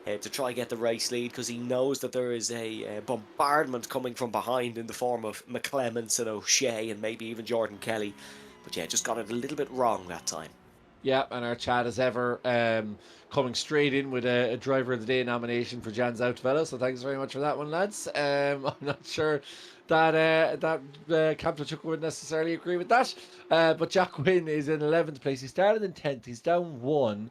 Speaker 2: to try get the race lead, because he knows that there is a bombardment coming from behind in the form of McClements and O'Shea and maybe even Jordan Kelly. But yeah, just got it a little bit wrong that time.
Speaker 1: Yeah, and our chat as ever coming straight in with a Driver of the Day nomination for Jan Zoutevella, so thanks very much for that one, lads. I'm not sure that Camto Chukwu would necessarily agree with that, but Jack Wynn is in 11th place. He started in 10th, he's down 1.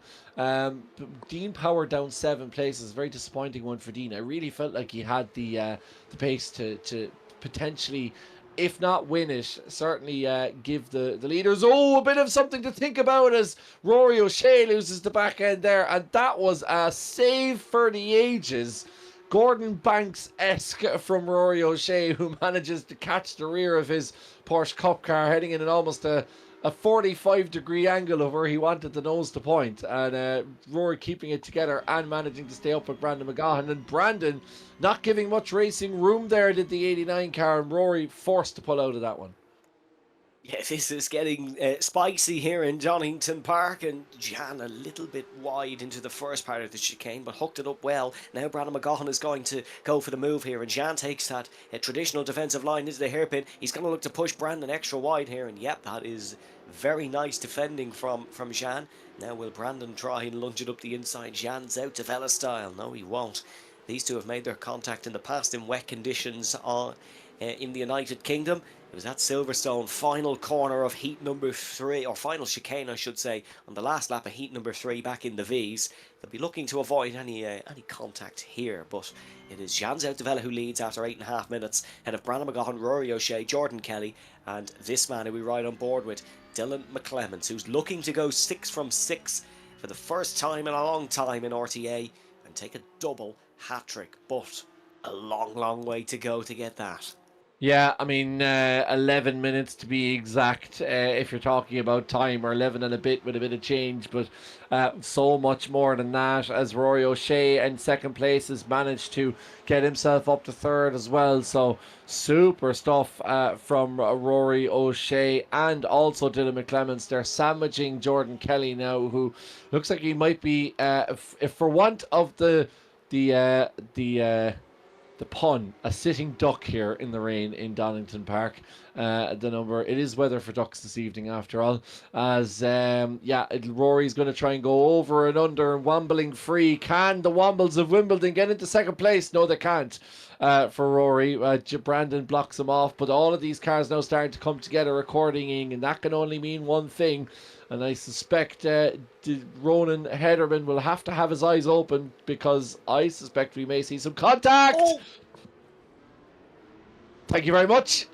Speaker 1: Dean Power down 7 places, very disappointing one for Dean. I really felt like he had the pace to potentially, if not win it, certainly give the leaders a bit of something to think about as Rory O'Shea loses the back end there, and that was a save for the ages. Gordon Banks-esque from Rory O'Shea, who manages to catch the rear of his Porsche Cup car heading in at almost a 45-degree angle of where he wanted the nose to point, and Rory keeping it together and managing to stay up with Brandon McGaughan, and Brandon not giving much racing room there, did the 89 car, and Rory forced to pull out of that one.
Speaker 2: Yeah, this is getting spicy here in Donington Park, and Jan a little bit wide into the first part of the chicane, but hooked it up well. Now Brandon McGaughan is going to go for the move here, and Jan takes that traditional defensive line into the hairpin. He's going to look to push Brandon extra wide here, and yep, that is very nice defending from Jan. Now will Brandon try and lunge it up the inside, Jan Zoutevella style? No, he won't. These two have made their contact in the past in wet conditions in the United Kingdom. It was at Silverstone, final corner of heat number 3, or final chicane I should say, on the last lap of heat number 3 back in the V's. They'll be looking to avoid any contact here, but it is Jan Zoutevella who leads after 8.5 minutes, ahead of Brandon McGaughan, Rory O'Shea, Jordan Kelly, and this man who we ride on board with, Dylan McClements, who's looking to go 6 from 6 for the first time in a long time in RTA and take a double hat-trick, but a long way to go to get that.
Speaker 1: Yeah, I mean, 11 minutes to be exact, if you're talking about time, or 11 and a bit with a bit of change, but so much more than that, as Rory O'Shea in second place has managed to get himself up to third as well. So super stuff from Rory O'Shea, and also Dylan McClements. They're sandwiching Jordan Kelly now, who looks like he might be, if for want of the the pun, a sitting duck here in the rain in Donington Park. The number, it is weather for ducks this evening after all. As, Rory's going to try and go over and under, wombling free. Can the Wombles of Wimbledon get into second place? No, they can't. For Rory, Brandon blocks him off, but all of these cars now starting to come together accordingly, and that can only mean one thing. And I suspect Ronan Hederman will have to have his eyes open, because I suspect we may see some contact.
Speaker 2: Oh!
Speaker 1: Thank you very much.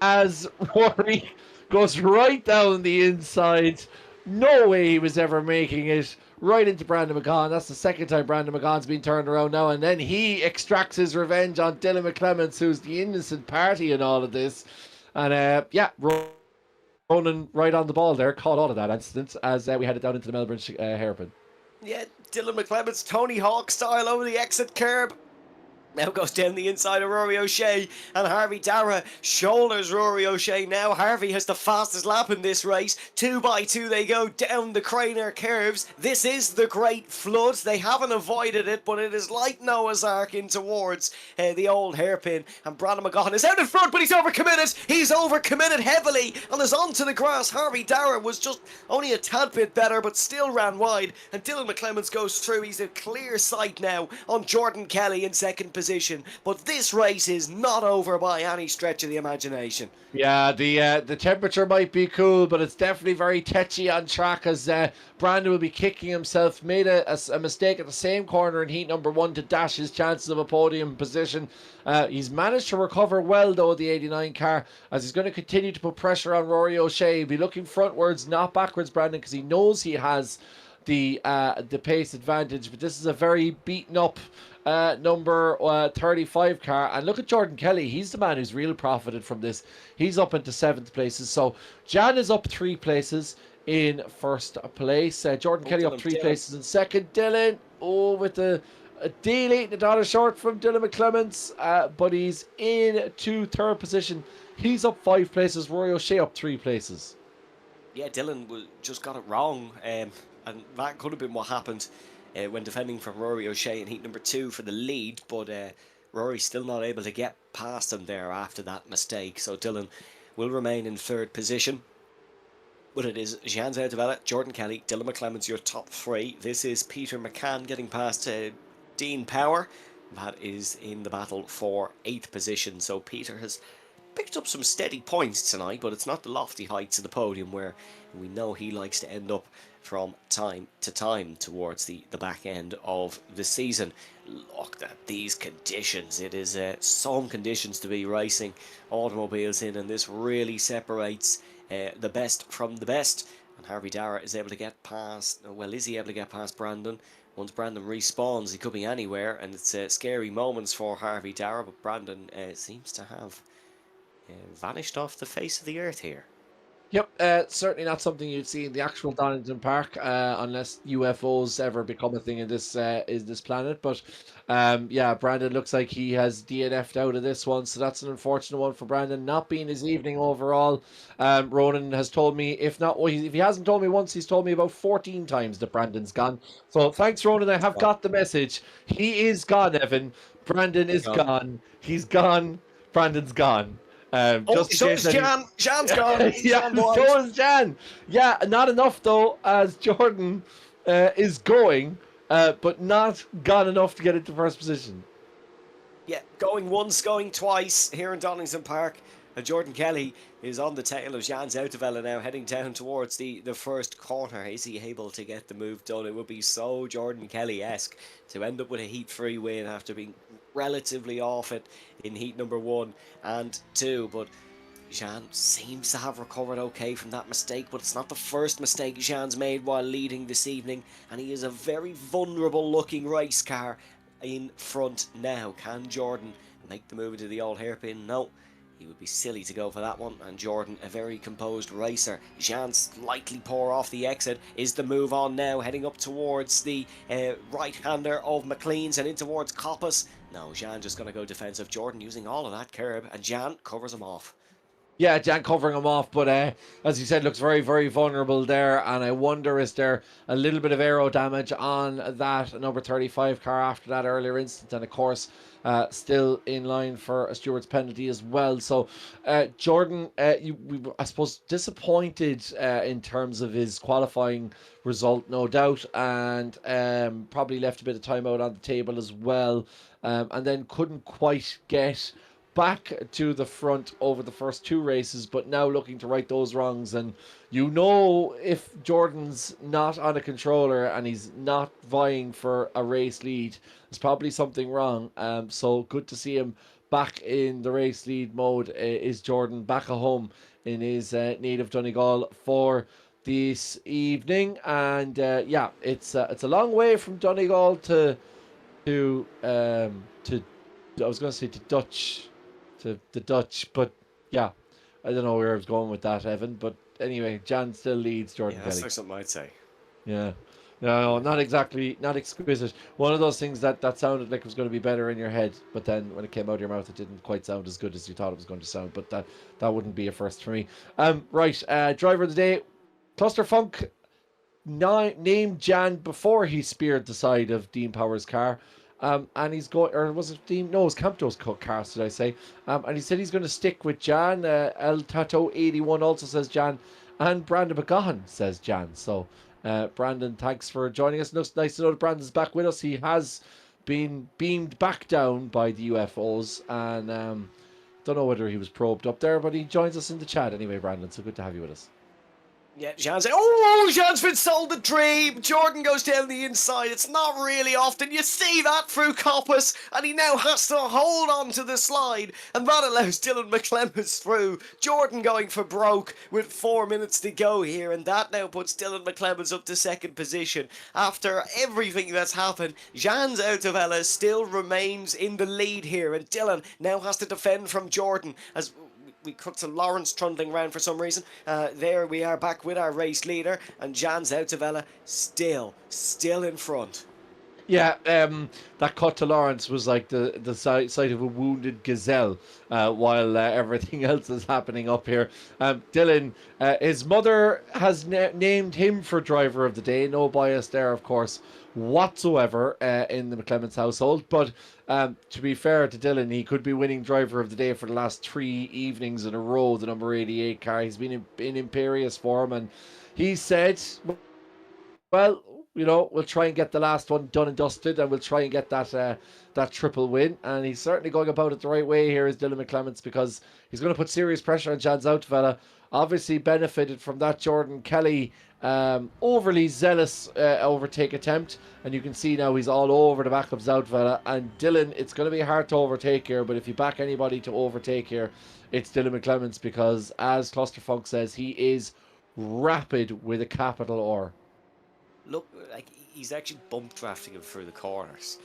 Speaker 1: As Rory goes right down the inside. No way he was ever making it. Right into Brandon McGahan. That's the second time Brandon McGahan's been turned around now. And then he extracts his revenge on Dylan McClements, who's the innocent party in all of this. And Ronan right on the ball there. Caught all of that incident as we headed down into the Melbourne hairpin.
Speaker 2: Yeah, Dylan McClements, Tony Hawk style over the exit curb. Now goes down the inside of Rory O'Shea, and Harvey Dara shoulders Rory O'Shea now. Harvey has the fastest lap in this race. 2 by 2 they go down the Craner curves. This is the Great Flood. They haven't avoided it, but it is like Noah's Ark in towards the old hairpin. And Brandon McGahan is out in front, but he's overcommitted. He's overcommitted heavily and is onto the grass. Harvey Dara was just only a tad bit better, but still ran wide. And Dylan McClements goes through. He's a clear sight now on Jordan Kelly in second position, but this race is not over by any stretch of the imagination.
Speaker 1: Yeah, the temperature might be cool, but it's definitely very tetchy on track, as Brandon will be kicking himself. Made a mistake at the same corner in heat number 1 to dash his chances of a podium position. He's managed to recover well, though, the 89 car, as he's going to continue to put pressure on Rory O'Shea. He'll be looking frontwards, not backwards, Brandon, because he knows he has the pace advantage. But this is a very beaten up number 35 car, and look at Jordan Kelly. He's the man who's really profited from this. He's up into 7th places, so Jan is up 3 places in first place. Jordan Kelly up 3 places in second. Dylan with a deal $8 short from Dylan McClements, but he's into 3rd position. He's up 5 places. Rory O'Shea up 3 places.
Speaker 2: Yeah, Dylan just got it wrong, and that could have been what happened when defending from Rory O'Shea in heat number 2 for the lead, but Rory's still not able to get past him there after that mistake, so Dylan will remain in 3rd position. But it is Jean Zautavella, Jordan Kelly, Dylan McClements, your top 3. This is Peter McCann getting past Dean Power. That is in the battle for 8th position, so Peter has picked up some steady points tonight, but it's not the lofty heights of the podium where we know he likes to end up from time to time towards the back end of the season. Look at these conditions. It is some conditions to be racing automobiles in, and this really separates the best from the best. And Harvey Dara is able to get past, well, is he able to get past Brandon? Once Brandon respawns, he could be anywhere, and it's scary moments for Harvey Dara, but Brandon seems to have vanished off the face of the earth here.
Speaker 1: Yep, certainly not something you'd see in the actual Donington Park, unless UFOs ever become a thing in this planet. But Brandon looks like he has DNF'd out of this one, so that's an unfortunate one for Brandon. Not being his evening overall. Ronan has told me, if he hasn't told me once, he's told me about 14 times that Brandon's gone. So thanks, Ronan. I have got the message. He is gone, Evan. Brandon is gone. He's gone. Brandon's gone.
Speaker 2: So is Jan. Jan's gone.
Speaker 1: Yeah, so is Jan. Yeah, not enough though, as Jordan is going, but not gone enough to get into 1st position.
Speaker 2: Yeah, going once, going twice here in Donington Park. Jordan Kelly is on the tail of Jan Zautavella now, heading down towards the 1st corner. Is he able to get the move done? It would be so Jordan Kelly-esque to end up with a Heat 3 win after being relatively off it in Heat number 1 and 2. But Jan seems to have recovered okay from that mistake, but it's not the first mistake Jan's made while leading this evening, and he is a very vulnerable looking race car in front now. Can Jordan make the move into the old hairpin? No. He would be silly to go for that one, and Jordan, a very composed racer. Jean slightly poor off the exit. Is the move on now, heading up towards the right-hander of McLean's and in towards Coppice. No, Jean just going to go defensive. Jordan using all of that curb, and Jean covers him off.
Speaker 1: Yeah, Jan covering him off, but as you said, looks very, very vulnerable there. And I wonder, is there a little bit of aero damage on that number 35 car after that earlier instance? And of course, still in line for a stewards penalty as well. So, Jordan, I suppose disappointed in terms of his qualifying result, no doubt, and probably left a bit of time out on the table as well, and then couldn't quite get back to the front over the first 2 races, but now looking to right those wrongs. And if Jordan's not on a controller and he's not vying for a race lead, there's probably something wrong. So good to see him back in the race lead mode. Is Jordan back at home in his native Donegal for this evening? And it's a long way from Donegal to I was going to say to the Dutch, but yeah, I don't know where I was going with that, Evan. But anyway, Jan still leads Jordan
Speaker 2: Yeah, that's
Speaker 1: Kelly.
Speaker 2: like something I'd say.
Speaker 1: Yeah. No, not exactly, not exquisite. One of those things that sounded like it was going to be better in your head, but then when it came out of your mouth, it didn't quite sound as good as you thought it was going to sound. But that wouldn't be a first for me. Right, driver of the day, Clusterfunk named Jan before he speared the side of Dean Power's car. And he's going, or was it Dean? No, it was Campto's car, did I say? And he said he's going to stick with Jan. El Tato 81 also says Jan, and Brandon McGahan says Jan. So, Brandon, thanks for joining us. Looks nice to know that Brandon's back with us. He has been beamed back down by the UFOs, and don't know whether he was probed up there, but he joins us in the chat anyway, Brandon. So good to have you with us.
Speaker 2: Yeah, Jean's been sold the dream. Jordan goes down the inside. It's not really often you see that through Coppice, and he now has to hold on to the slide, and that allows Dylan McClemens through. Jordan going for broke with 4 minutes to go here, and that now puts Dylan McClemens up to second position. After everything that's happened, Jean's Autovella still remains in the lead here, and Dylan now has to defend from Jordan as we cut to Lawrence trundling around for some reason. There we are back with our race leader, and Jan's Autovella still in front.
Speaker 1: Yeah, that cut to Lawrence was like the sight of a wounded gazelle while everything else is happening up here. Dylan, his mother has named him for driver of the day. No bias there, of course, whatsoever in the McClemens household. But to be fair to Dylan, he could be winning driver of the day for the last 3 evenings in a row, the number 88 car. He's been in imperious form, and he said, well, we'll try and get the last one done and dusted, and we'll try and get that triple win. And he's certainly going about it the right way here, is Dylan McClemens, because he's going to put serious pressure on Jan's Autovella. Obviously benefited from that Jordan Kelly overly zealous overtake attempt, and you can see now he's all over the back of Autovella. And Dylan, it's going to be hard to overtake here, but if you back anybody to overtake here, it's Dylan McClemens, because as Clusterfunk says, he is rapid with a capital R.
Speaker 2: Look, like he's actually bump drafting him through the corners.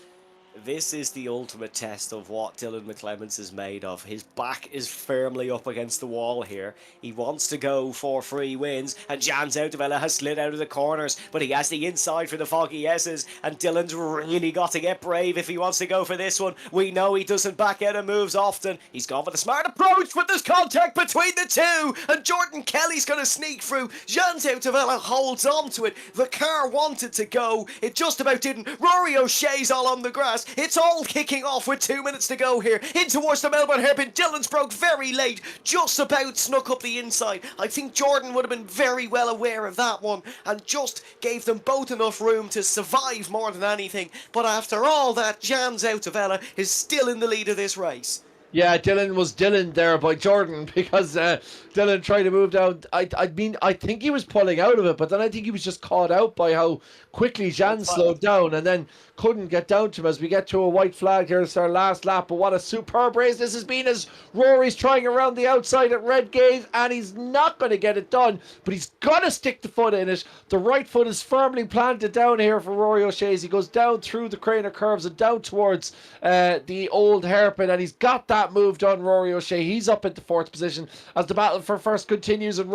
Speaker 2: This is the ultimate test of what Dylan McClemens is made of. His back is firmly up against the wall here. He wants to go for 3 wins, and Jan's Autovella has slid out of the corners, but he has the inside for the Foggy S's, and Dylan's really got to get brave if he wants to go for this one. We know he doesn't back out of moves often. He's gone for the smart approach, but there's contact between the two, and Jordan Kelly's going to sneak through. Jan's Autovella holds on to it. The car wanted to go. It just about didn't. Rory O'Shea's all on the grass. It's all kicking off with 2 minutes to go here. In towards the Melbourne hairpin. Dylan's broke very late. Just about snuck up the inside. I think Jordan would have been very well aware of that one and just gave them both enough room to survive more than anything. But after all that, Jan's Autovella is still in the lead of this race.
Speaker 1: Yeah, Dylan was Dylan there by Jordan, because Dylan tried to move down. I mean, I think he was pulling out of it, but then I think he was just caught out by how quickly Jan slowed down and then couldn't get down to him as we get to a white flag here. It's our last lap, but what a superb race this has been as Rory's trying around the outside at Redgate, and he's not going to get it done, but he's got to stick the foot in it. The right foot is firmly planted down here for Rory O'Shea as he goes down through the Craner curves and down towards the old hairpin, and he's got that that move done, Rory O'Shea. He's up into 4th position as the battle for first continues, and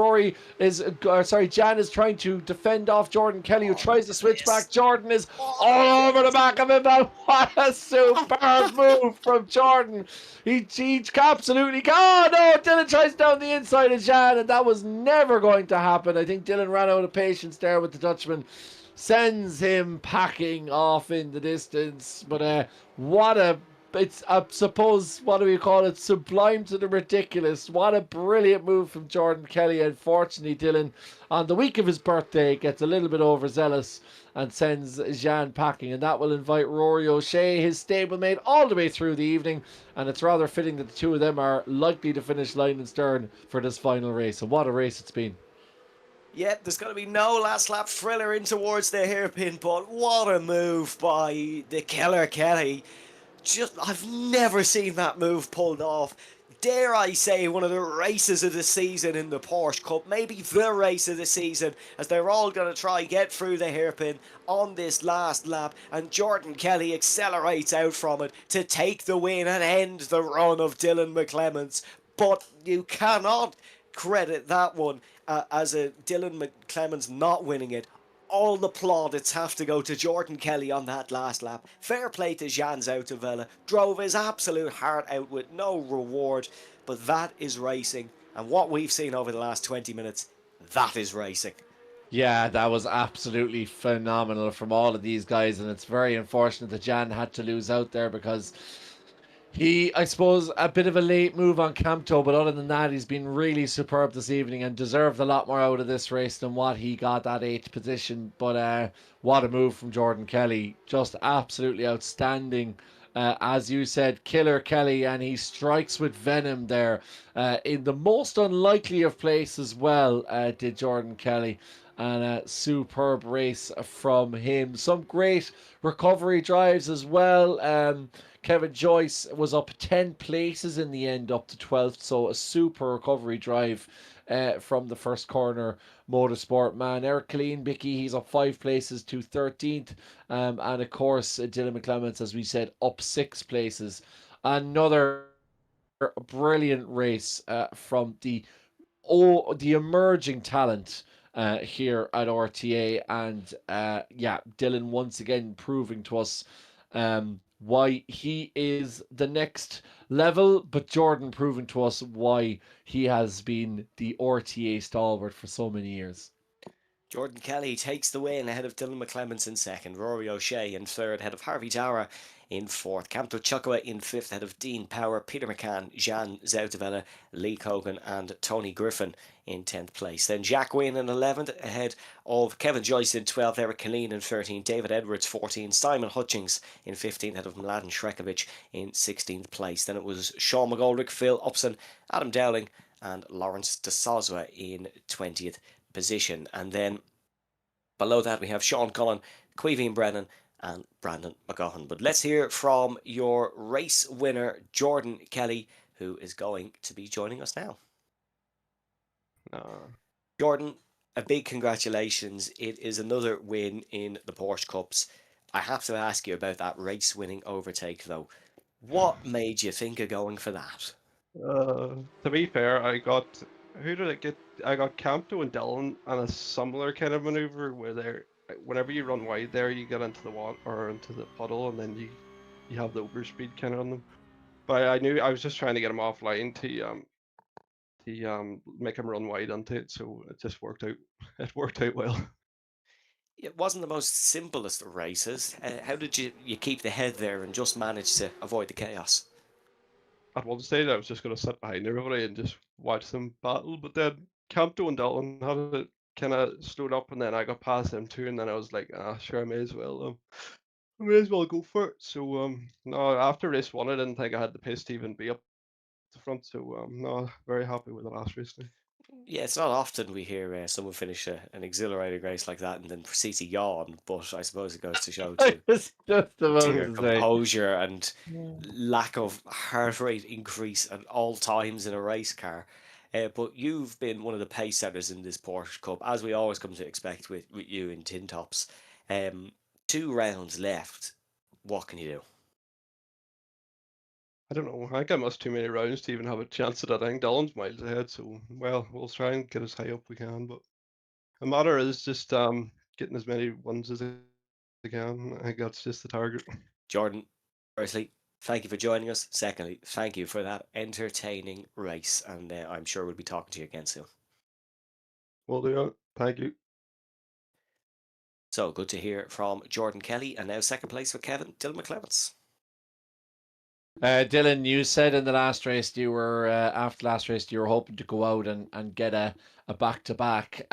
Speaker 1: Jan is trying to defend off Jordan Kelly, who tries to switch back. Jordan is all over the back of him, and what a superb move from Jordan. He absolutely, oh no, Dylan tries down the inside of Jan, and that was never going to happen. I think Dylan ran out of patience there with the Dutchman. Sends him packing off in the distance. But it's, I suppose, what do we call it? Sublime to the ridiculous. What a brilliant move from Jordan Kelly. Unfortunately, Dylan, on the week of his birthday, gets a little bit overzealous and sends Jean packing. And that will invite Rory O'Shea, his stablemate, all the way through the evening. And it's rather fitting that the two of them are likely to finish line and stern for this final race. And what a race it's been.
Speaker 2: Yep, there's going to be no last lap thriller in towards the hairpin, but what a move by the Killer Kelly. I've never seen that move pulled off. Dare I say, one of the races of the season in the Porsche Cup, maybe the race of the season, as they're all going to try get through the hairpin on this last lap, and Jordan Kelly accelerates out from it to take the win and end the run of Dylan McClements. But you cannot credit that one as a Dylan McClements not winning it. All the plaudits have to go to Jordan Kelly on that last lap. Fair play to Jan Zoutevella. Drove his absolute heart out with no reward. But that is racing. And what we've seen over the last 20 minutes, that is racing.
Speaker 1: Yeah, that was absolutely phenomenal from all of these guys. And it's very unfortunate that Jan had to lose out there, because I suppose, a bit of a late move on Campto, but other than that, he's been really superb this evening and deserved a lot more out of this race than what he got at 8th position. But what a move from Jordan Kelly. Just absolutely outstanding. As you said, Killer Kelly, and he strikes with venom there in the most unlikely of places. Well, did Jordan Kelly. And a superb race from him. Some great recovery drives as well. Kevin Joyce was up 10 places in the end, up to 12th. So a super recovery drive from the first corner motorsport man. Eric Bicky, he's up 5 places to 13th. And of course, Dylan McClements, as we said, up 6 places. Another brilliant race from the emerging talent here at RTA. And Dylan once again proving to us why he is the next level, but Jordan proving to us why he has been the RTA stalwart for so many years.
Speaker 2: Jordan Kelly takes the win ahead of Dylan McClements in 2nd, Rory O'Shea in 3rd, ahead of Harvey Dara in 4th, Camto Chukwa in 5th, ahead of Dean Power, Peter McCann, Jan Zoutevella, Lee Cogan and Tony Griffin in 10th place. Then Jack Wynne in 11th, ahead of Kevin Joyce in 12th, Eric Killeen in 13th, David Edwards 14th, Simon Hutchings in 15th, ahead of Mladen Shrekovic in 16th place. Then it was Sean McGoldrick, Phil Upson, Adam Dowling and Lawrence de Soswa in 20th position. And then below that we have Sean Cullen, Queeveen Brennan and Brandon McGohan. But let's hear from your race winner, Jordan Kelly, who is going to be joining us now. Jordan, a big congratulations. It is another win in the Porsche Cups. I have to ask you about that race-winning overtake, though. What made you think of going for that?
Speaker 6: To be fair, who did I get? I got Campto and Dillon on a similar kind of maneuver where whenever you run wide there, you get into the water or into the puddle, and then you have the overspeed kind of on them. But I knew I was just trying to get him offline to make him run wide onto it, so it just worked out. It worked out well.
Speaker 2: It wasn't the most simplest of races. How did you keep the head there and just manage to avoid the chaos?
Speaker 6: At one stage, I was just going to sit behind everybody and just watch them battle, but then Campto and Dillon had it kind of slowed up, and then I got past them too, and then I was like, sure, I may as well go for it. So no, after race 1, I didn't think I had the pace to even be up the front. So no, very happy with the last race now.
Speaker 2: Yeah, it's not often we hear someone finish an exhilarating race like that and then proceed to yawn, but I suppose it goes to show too.
Speaker 1: It's just about
Speaker 2: To your
Speaker 1: to say.
Speaker 2: composure and lack of heart rate increase at all times in a race car. But you've been one of the pace setters in this Porsche Cup, as we always come to expect with you in Tin Tops. 2 rounds left. What can you do?
Speaker 6: I don't know. I think I missed too many rounds to even have a chance at it. I think Dylan's miles ahead, so well, we'll try and get as high up we can. But the matter is just getting as many wins as I can. I think that's just the target.
Speaker 2: Jordan, firstly, thank you for joining us. Secondly, thank you for that entertaining race, and I'm sure we'll be talking to you again soon.
Speaker 6: Will do it. Thank you.
Speaker 2: So good to hear from Jordan Kelly, and now second place for Kevin, Dylan McClements.
Speaker 1: Dylan, you said in the last race you were after last race you were hoping to go out and get a back to back.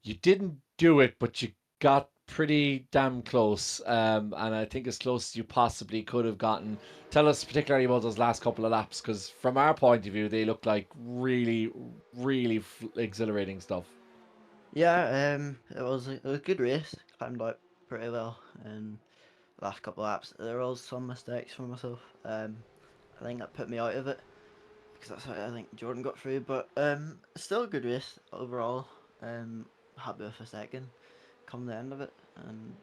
Speaker 1: You didn't do it, but you got pretty damn close, and I think as close as you possibly could have gotten. Tell us particularly about those last couple of laps, because from our point of view, they look like really, really exhilarating stuff.
Speaker 3: Yeah, it was a good race. Climbed out pretty well in the last couple of laps. There was some mistakes from myself. I think that put me out of it because that's how I think Jordan got through. But still a good race overall. Happy with a second come the end of it, and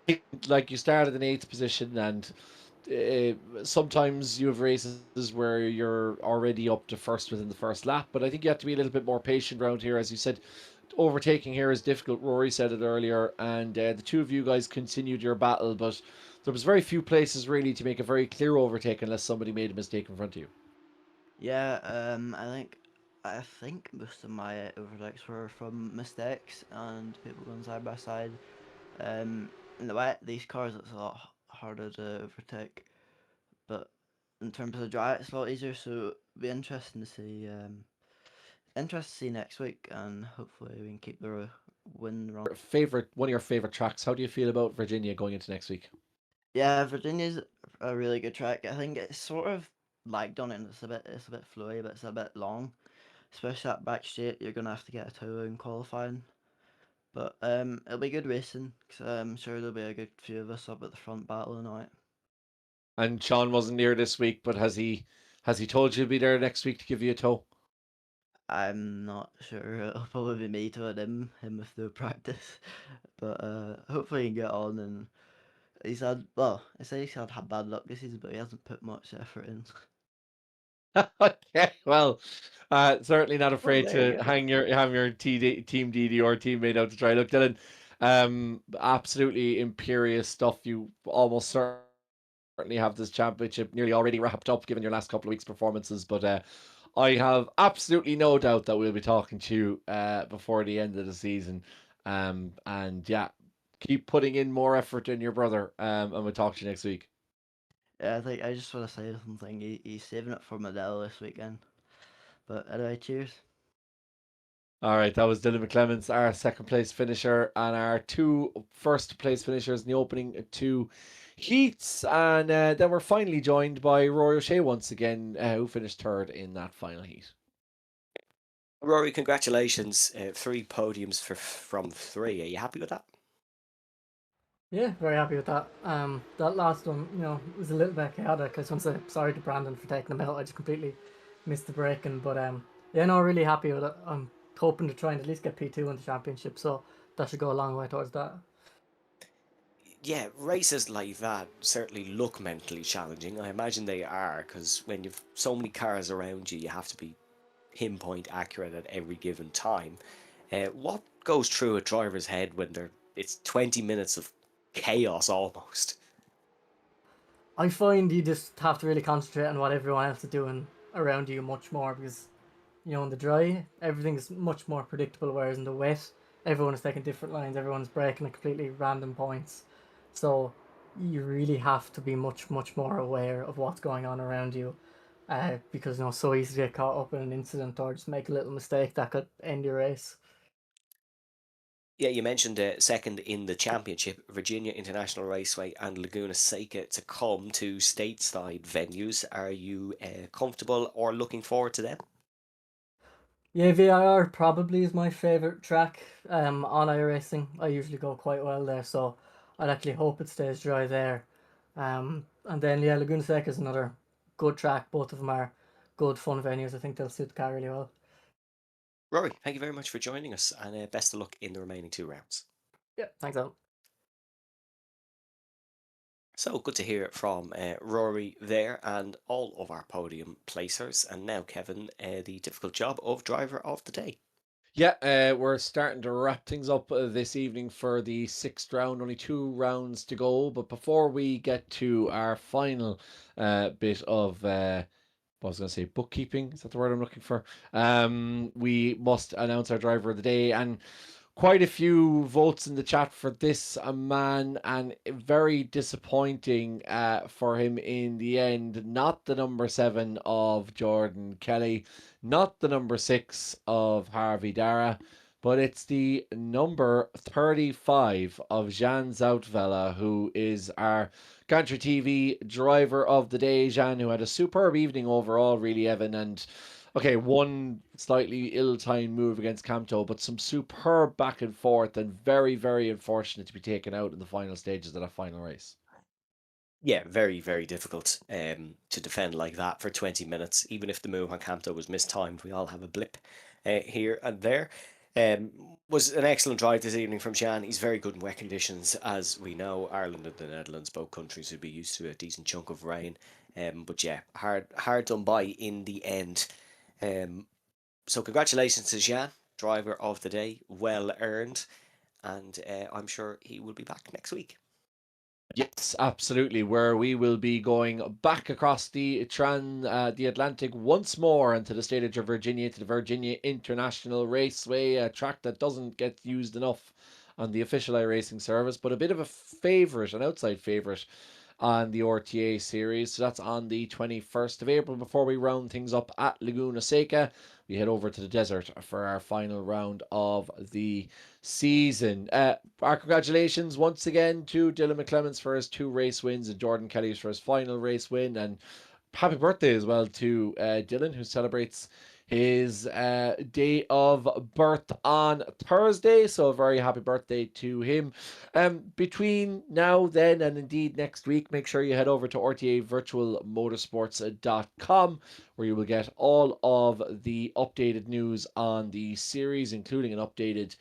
Speaker 3: yeah.
Speaker 1: Like you started in eighth position, and sometimes you have races where you're already up to first within the first lap, but I think you have to be a little bit more patient around here. As you said, overtaking here is difficult. Rory said it earlier, and the two of you guys continued your battle, but there was very few places really to make a very clear overtake unless somebody made a mistake in front of you.
Speaker 3: Yeah, I think most of my overtakes were from mistakes and people going side by side. In the wet, these cars it's a lot harder to overtake, but in terms of the dry, it's a lot easier. So it'll be interesting to see. Interesting to see next week, and hopefully we can keep the win run.
Speaker 1: One of your favorite tracks. How do you feel about Virginia going into next week?
Speaker 3: Yeah, Virginia's a really good track. I think it's sort of like Donington. It's a bit flowy, but it's a bit long. Especially that back straight, you're gonna have to get a tow in qualifying. But it'll be good racing because I'm sure there'll be a good few of us up at the front battling on it.
Speaker 1: And Sean wasn't here this week, but has he told you to be there next week to give you a tow?
Speaker 3: I'm not sure. It'll probably be me towing him with no practice. But hopefully he can get on. And I say he's had bad luck this season, but he hasn't put much effort in.
Speaker 1: Okay, well, certainly not
Speaker 2: Well,
Speaker 1: afraid
Speaker 2: there
Speaker 1: to
Speaker 2: you go.
Speaker 1: have your team DD or teammate out to try. Look, Dylan, absolutely imperious stuff. You almost certainly have this championship nearly already wrapped up, given your last couple of weeks' performances. But I have absolutely no doubt that we'll be talking to you before the end of the season. And yeah, keep putting in more effort in your brother. And we'll talk to you next week.
Speaker 3: Yeah, I think I just want to say something. He's saving it for Modelo this weekend. But anyway, cheers.
Speaker 1: All right, that was Dylan McClements, our second place finisher, and our two first place finishers in the opening two heats. And then we're finally joined by Rory O'Shea once again, who finished third in that final heat.
Speaker 2: Rory, congratulations. 3 podiums from 3. Are you happy with that?
Speaker 4: Yeah, very happy with that. That last one, was a little bit chaotic. I just want to say sorry to Brandon for taking him out. I just completely missed the braking, but yeah, no, really happy with it. I'm hoping to try and at least get P2 in the championship, so that should go a long way towards that.
Speaker 2: Yeah, races like that certainly look mentally challenging. I imagine they are, because when you've so many cars around you, you have to be pinpoint accurate at every given time. What goes through a driver's head when it's 20 minutes of chaos almost?
Speaker 4: I find you just have to really concentrate on what everyone else is doing around you much more because, in the dry, everything is much more predictable, whereas in the wet, everyone is taking different lines, everyone's braking at completely random points. So you really have to be much, much more aware of what's going on around you because, so easy to get caught up in an incident or just make a little mistake that could end your race.
Speaker 2: Yeah, you mentioned second in the championship, Virginia International Raceway and Laguna Seca to come to stateside venues. Are you comfortable or looking forward to them?
Speaker 4: Yeah, VIR probably is my favourite track on iRacing. I usually go quite well there, so I'd actually hope it stays dry there. And then, yeah, Laguna Seca is another good track. Both of them are good, fun venues. I think they'll suit the car really well.
Speaker 2: Rory, thank you very much for joining us, and best of luck in the remaining 2 rounds.
Speaker 4: Yeah, thanks, Alan.
Speaker 2: So good to hear it from Rory there and all of our podium placers. And now, Kevin, the difficult job of driver of the day.
Speaker 1: Yeah, we're starting to wrap things up this evening for the sixth round. Only 2 rounds to go. But before we get to our final bit of, what was I going to say, bookkeeping? Is that the word I'm looking for? We must announce our driver of the day. And quite a few votes in the chat for this man, and very disappointing for him in the end. Not the number 7 of Jordan Kelly, not the number 6 of Harvey Dara, but it's the number 35 of Jan Zoutvela, who is our Country TV driver of the day. Jan, who had a superb evening overall, really, Evan, and okay, one slightly ill-timed move against Camto, but some superb back and forth, and very, very unfortunate to be taken out in the final stages of that final race.
Speaker 2: Yeah, very, very difficult to defend like that for 20 minutes. Even if the move on Campto was mistimed, we all have a blip here and there. Was an excellent drive this evening from Jan. He's very good in wet conditions, as we know. Ireland and the Netherlands, both countries, would be used to a decent chunk of rain. But yeah, hard done by in the end. So congratulations to Jan, driver of the day, well earned, and I'm sure he will be back next week.
Speaker 1: Yes, absolutely. Where we will be going back across the Atlantic once more into the state of Virginia, to the Virginia International Raceway, a track that doesn't get used enough on the official iRacing service, but a bit of a favorite, an outside favorite on the RTA series. So that's on the 21st of April. Before we round things up at Laguna Seca, we head over to the desert for our final round of the season. Our congratulations once again to Dylan McClements for his 2 race wins and Jordan Kelly for his final race win. And happy birthday as well to Dylan, who celebrates his day of birth on Thursday. So a very happy birthday to him. Between now, then, and indeed next week, make sure you head over to rtavirtualmotorsports.com, where you will get all of the updated news on the series, including an updated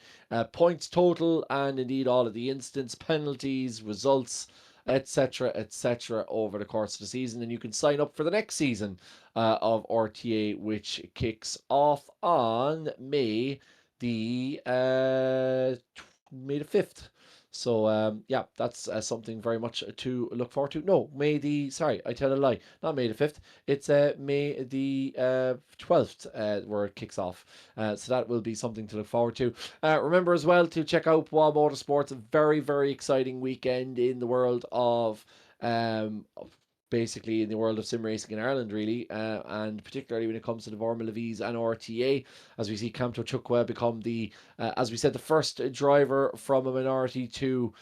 Speaker 1: points total and indeed all of the instance penalties, results, etc., over the course of the season. And you can sign up for the next season of RTA, which kicks off on May the 5th. So yeah, that's something very much to look forward to. No, sorry, I tell a lie. Not May the 5th. It's May the 12th where it kicks off. So that will be something to look forward to. Remember as well to check out WA Motorsports. A very, very exciting weekend in the world of basically in the world of sim racing in Ireland, really, and particularly when it comes to the Formula Vs and RTA, as we see Camto Chukwa become the, as we said, the first driver from a minority to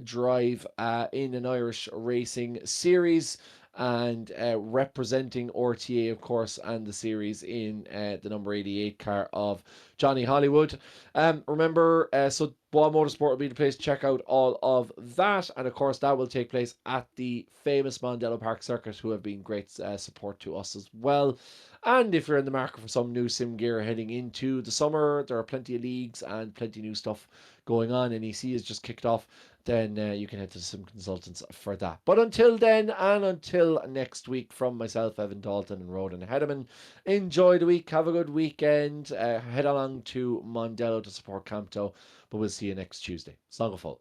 Speaker 1: drive in an Irish racing series, and representing RTA, of course, and the series in the number 88 car of Johnny Hollywood. Remember, so Boa Motorsport will be the place to check out all of that, and of course that will take place at the famous Mondello Park Circuit, who have been great support to us as well. And if you're in the market for some new sim gear heading into the summer, there are plenty of leagues and plenty of new stuff going on. NEC has just kicked off, then you can head to Sim Consultants for that. But until then, and until next week, from myself, Evan Dalton, and Rodan Hedeman, enjoy the week, have a good weekend, head along to Mondello to support Campto, but we'll see you next Tuesday. Slán go fóill.